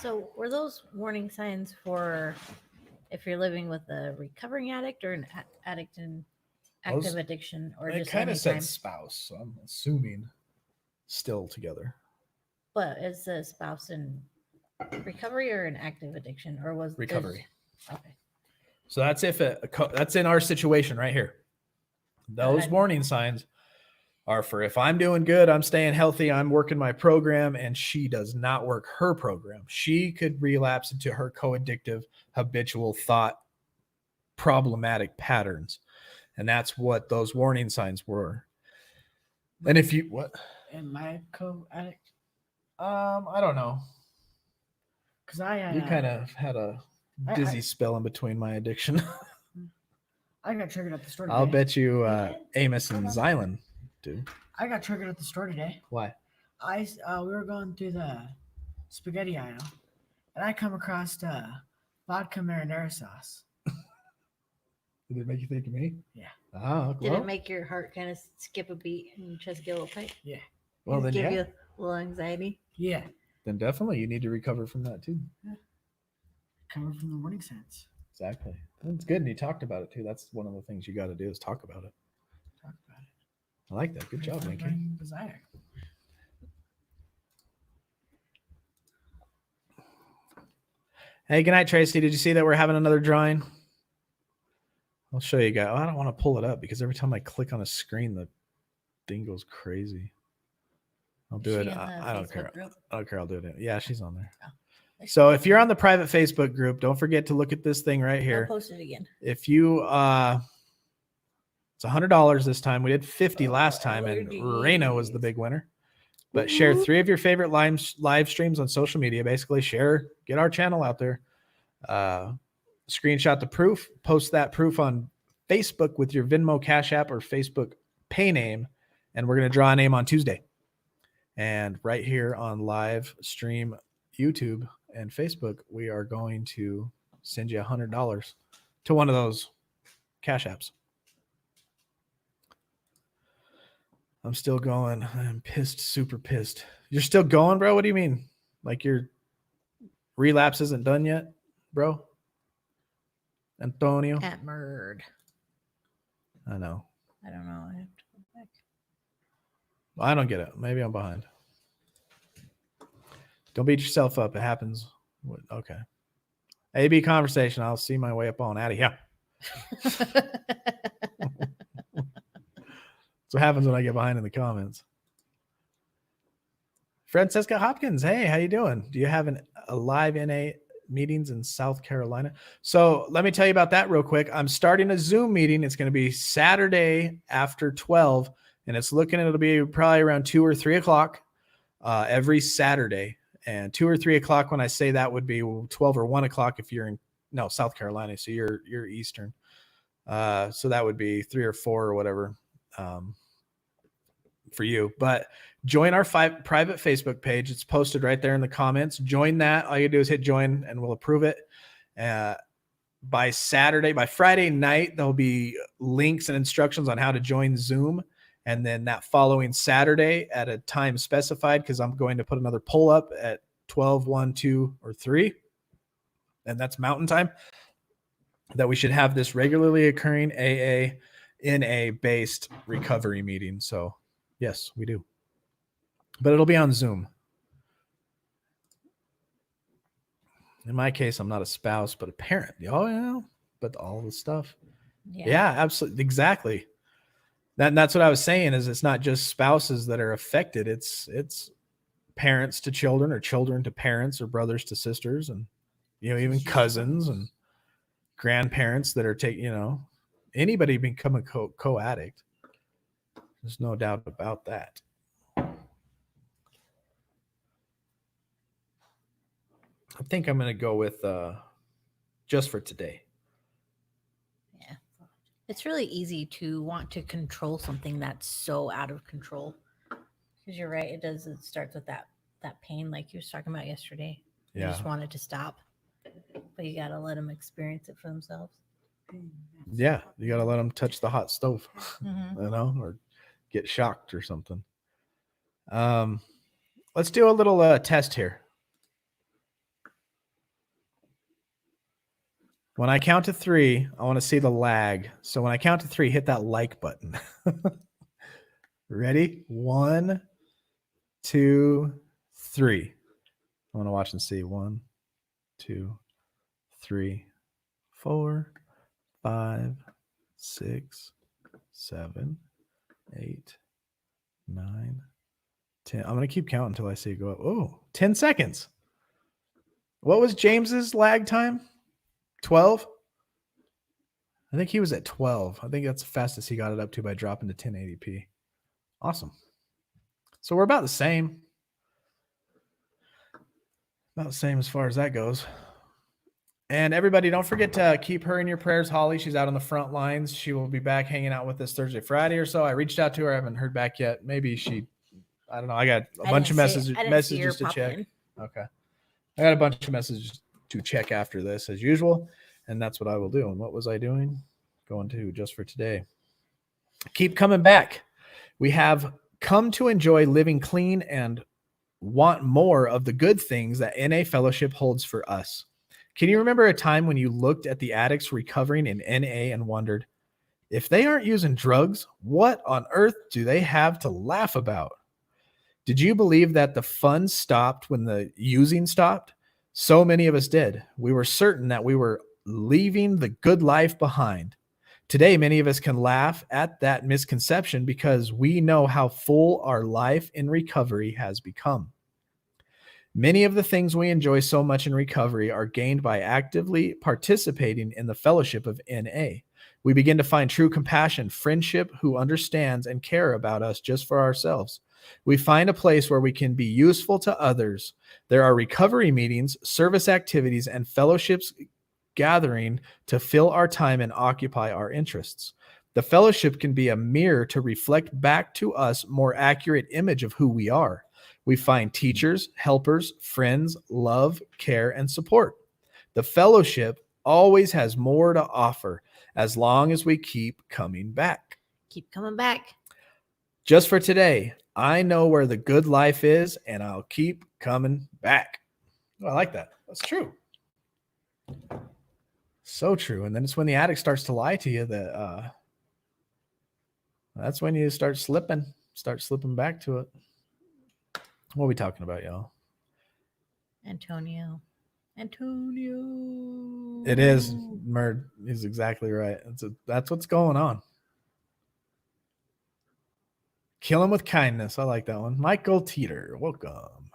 So were those warning signs for if you're living with a recovering addict or an addict in active addiction, or It just kind of anytime? said spouse, so I'm assuming still together. But is the spouse in recovery or an active addiction, or was Recovery. Okay. So that's if that's in our situation right here. Those warning signs are for if I'm doing good, I'm staying healthy, I'm working my program, and she does not work her program. She could relapse into her co-addictive, habitual thought, problematic patterns. And that's what those warning signs were. And if you, what? Am I co-addict? I don't know. Because I You kind of had a dizzy spell in between my addiction. I got triggered at the store today. I'll bet you Amos and Zylan do. I got triggered at the store today. Why? We were going through the spaghetti aisle, and I come across vodka marinara sauce. Did it make you think of me? Yeah. Oh, Did well, it make your heart kind of skip a beat and your chest get a little tight? Yeah. well then, give yeah. you a little anxiety. Yeah. Then definitely you need to recover from that too. Recover from the warning signs. Exactly. It's good. And you talked about it too. That's one of the things you got to do is talk about it. Talk about it. I like that. Good job, Refine Nakken. my desire. Hey, good night, Tracy. Did you see that we're having another drawing? I'll show you guys. Oh, I don't want to pull it up because every time I click on a screen, the thing goes crazy. I'll do it. I don't care. I don't care. I'll do it. Yeah, she's on there. Oh. So if you're on the private Facebook group, don't forget to look at this thing right I'll here. post it again. If you, it's $100 this time. We did 50 last time, and Reno was the big winner. But share 3 of your favorite live streams on social media. Basically, share, get our channel out there. Screenshot the proof, post that proof on Facebook with your Venmo, Cash App, or Facebook Pay name, and we're going to draw a name on Tuesday. And right here on live stream YouTube and Facebook, we are going to send you $100 to one of those Cash Apps. I'm still going. I'm pissed, super pissed. You're still going, bro? What do you mean? Like your relapse isn't done yet, bro? Antonio? At Murd. I know. I don't know. I have to go back. I don't get it. Maybe I'm behind. Don't beat yourself up. It happens. Okay. AB conversation. I'll see my way up on out of here. That's what happens when I get behind in the comments. Francesca Hopkins. Hey, how you doing? Do you have a live NA meetings in South Carolina? So let me tell you about that real quick. I'm starting a Zoom meeting. It's going to be Saturday after 12, and it's looking, it'll be probably around 2 or 3 o'clock every Saturday. And 2 or 3 o'clock, when I say that, would be 12 or 1 o'clock if you're in South Carolina. So you're Eastern. So that would be 3 or 4 or whatever for you. But join our private Facebook page. It's posted right there in the comments. Join that. All you do is hit join and we'll approve it. By Friday night, there'll be links and instructions on how to join Zoom. And then that following Saturday at a time specified, because I'm going to put another poll up at 12, 1, 2, or 3. And that's Mountain Time. That we should have this regularly occurring AA NA based recovery meeting. So yes, we do. But it'll be on Zoom. In my case, I'm not a spouse, but a parent. Oh, yeah. But all the stuff. Yeah, absolutely. Exactly. That's what I was saying is it's not just spouses that are affected. It's parents to children or children to parents or brothers to sisters and, even cousins and grandparents that are taking, anybody become a co-addict. There's no doubt about that. I think I'm going to go with just for today. Yeah. It's really easy to want to control something that's so out of control. Because you're right. It starts with that pain like you was talking about yesterday. You just want it to stop. But you got to let them experience it for themselves. Yeah. You got to let them touch the hot stove, Mm-hmm. or get shocked or something. Let's do a little test here. When I count to 3, I want to see the lag. So when I count to 3, hit that like button. Ready? 1, 2, 3. I want to watch and see. 1, 2, 3, 4, 5, 6, 7, 8, 9, 10. I'm going to keep counting until I see it go up. Oh, 10 seconds. What was James's lag time? 12? I think he was at 12. I think that's the fastest he got it up to by dropping to 1080p. Awesome. So we're about the same. About the same as far as that goes. And everybody, don't forget to keep her in your prayers. Holly, she's out on the front lines. She will be back hanging out with us Thursday, Friday or so. I reached out to her. I haven't heard back yet. Maybe I don't know. I got a bunch of messages to check. Okay. I got a bunch of messages to check after this as usual. And that's what I will do. And what was I doing? Going to just for today. Keep coming back. We have come to enjoy living clean and want more of the good things that NA Fellowship holds for us. Can you remember a time when you looked at the addicts recovering in NA and wondered, if they aren't using drugs, what on earth do they have to laugh about? Did you believe that the fun stopped when the using stopped? So many of us did. We were certain that we were leaving the good life behind. Today, many of us can laugh at that misconception because we know how full our life in recovery has become. Many of the things we enjoy so much in recovery are gained by actively participating in the fellowship of NA. We begin to find true compassion, friendship, who understands and care about us just for ourselves. We find a place where we can be useful to others. There are recovery meetings, service activities, and fellowships gathering to fill our time and occupy our interests. The fellowship can be a mirror to reflect back to us more accurate image of who we are. We find teachers, helpers, friends, love, care, and support. The fellowship always has more to offer as long as we keep coming back. Keep coming back. Just for today, I know where the good life is, and I'll keep coming back. Oh, I like that. That's true. So true. And then it's when the addict starts to lie to you that that's when you start slipping back to it. What are we talking about, y'all? Antonio. It is. Murd is exactly right. That's what's going on. Kill him with kindness. I like that one. Michael Teeter, welcome.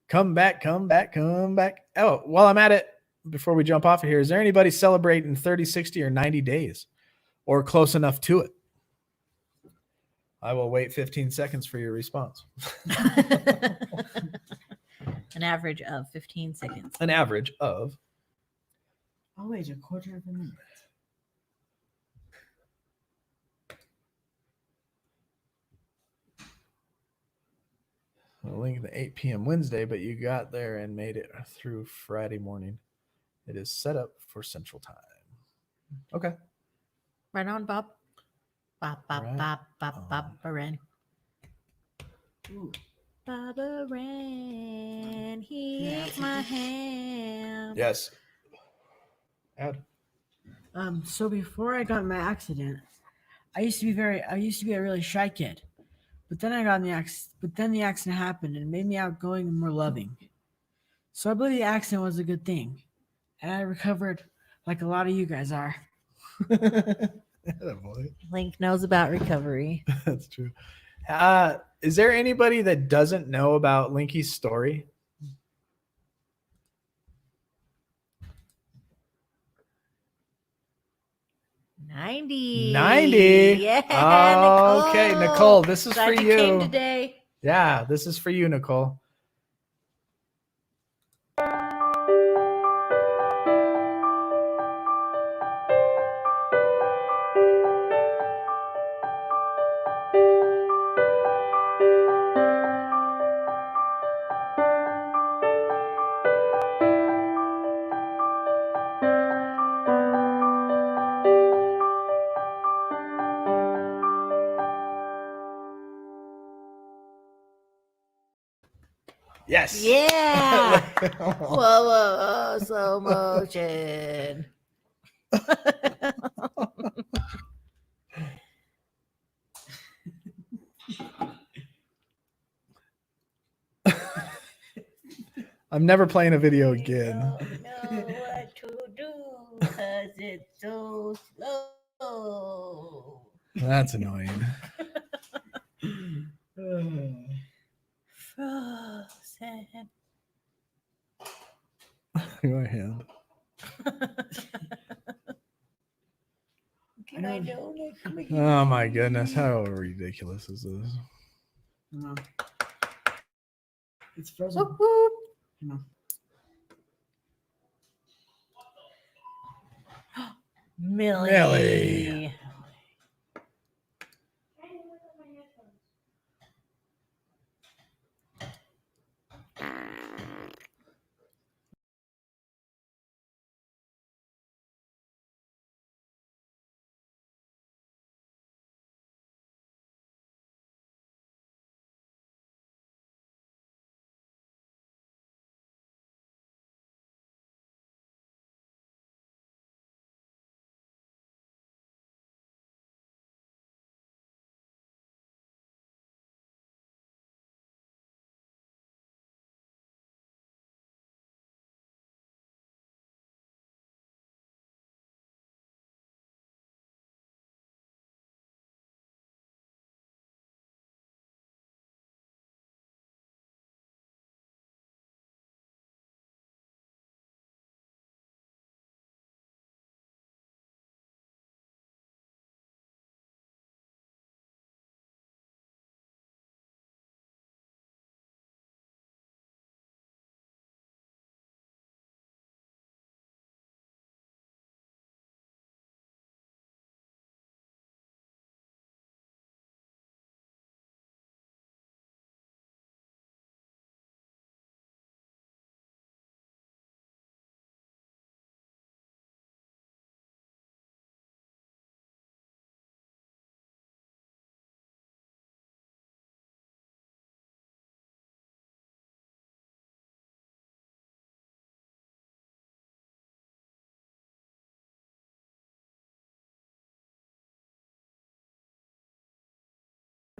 Come back, come back, come back. Oh, while I'm at it, before we jump off of here, is there anybody celebrating 30, 60, or 90 days or close enough to it? I will wait 15 seconds for your response. An average of 15 seconds. An average of. I'll wait a quarter of a minute. I'll link the 8 p.m. Wednesday, but you got there and made it through Friday morning. It is set up for Central Time. Okay. Right on, Bob. Bob, Bob, Right Bob, Bob, on. Bob, Baran. Ooh. Baba ran, he Yeah, ate my ham. Yes. Add. So before I got in my accident, I used to be a really shy kid. But then the accident happened and it made me outgoing and more loving. So I believe the accident was a good thing. And I recovered like a lot of you guys are. Link knows about recovery. That's true. Is there anybody that doesn't know about Linky's story? Ninety. 90. Yeah. Okay, Nicole, this is Glad for you came you. today. Yeah, this is for you, Nicole. Yes. Yeah. Whoa, slow motion. I'm never playing a video again. Don't know what to do because it's so slow. That's annoying. Frozen. Go ahead. Can I donate? Oh my goodness, how ridiculous is this? It's frozen. Whoop, whoop. No. Millie. Millie.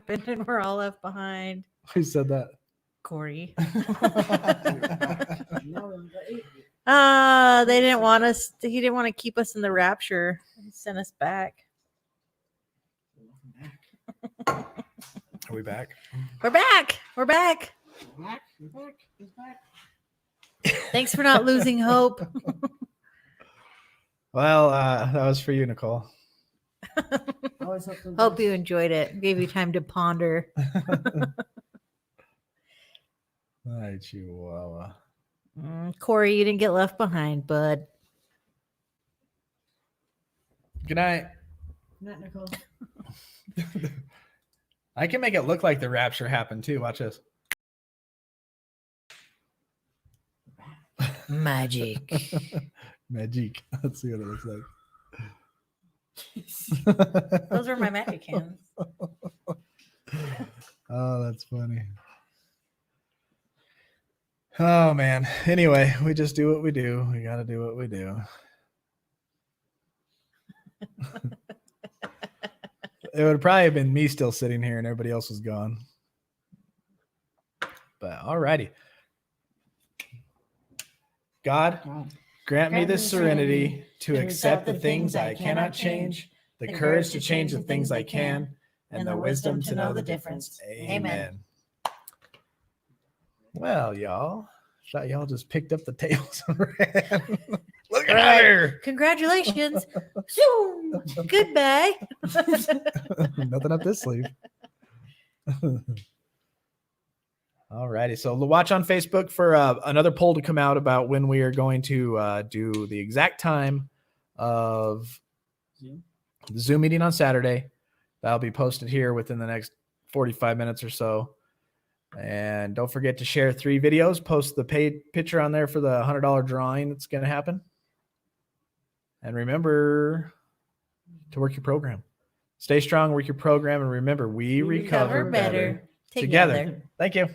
happened and we're all left behind. Who said that? Corey. No, They didn't want us. He didn't want to keep us in the rapture. He sent us back. Are we back? We're back. We're back. He's back. Thanks for not losing hope. Well, that was for you, Nicole. Always hope the Hope best. you enjoyed it. Gave you time to ponder. Hi, Chihuahua. Corey, you didn't get left behind, bud. Good night. Not Nicole. I can make it look like the rapture happened too. Watch this. Magic. Magic. Let's see what it looks like. Those are my magic hands. Oh, that's funny. Oh man. Anyway, we just do what we do. We got to do what we do. It would probably have been me still sitting here and everybody else was gone. But alrighty. God, grant me the serenity to accept the things I cannot change, the courage to change the things I can, and the wisdom to know the difference. Amen. Well, y'all, thought y'all just picked up the tails and ran. Look at her. Congratulations. Zoom. Goodbye. Nothing up this sleeve. All righty. So watch on Facebook for another poll to come out about when we are going to do the exact time of the Zoom meeting on Saturday. That'll be posted here within the next 45 minutes or so. And don't forget to share 3 videos. Post the paid picture on there for the $100 drawing that's going to happen. And remember to work your program. Stay strong, work your program, and remember, we recover better together. Thank you.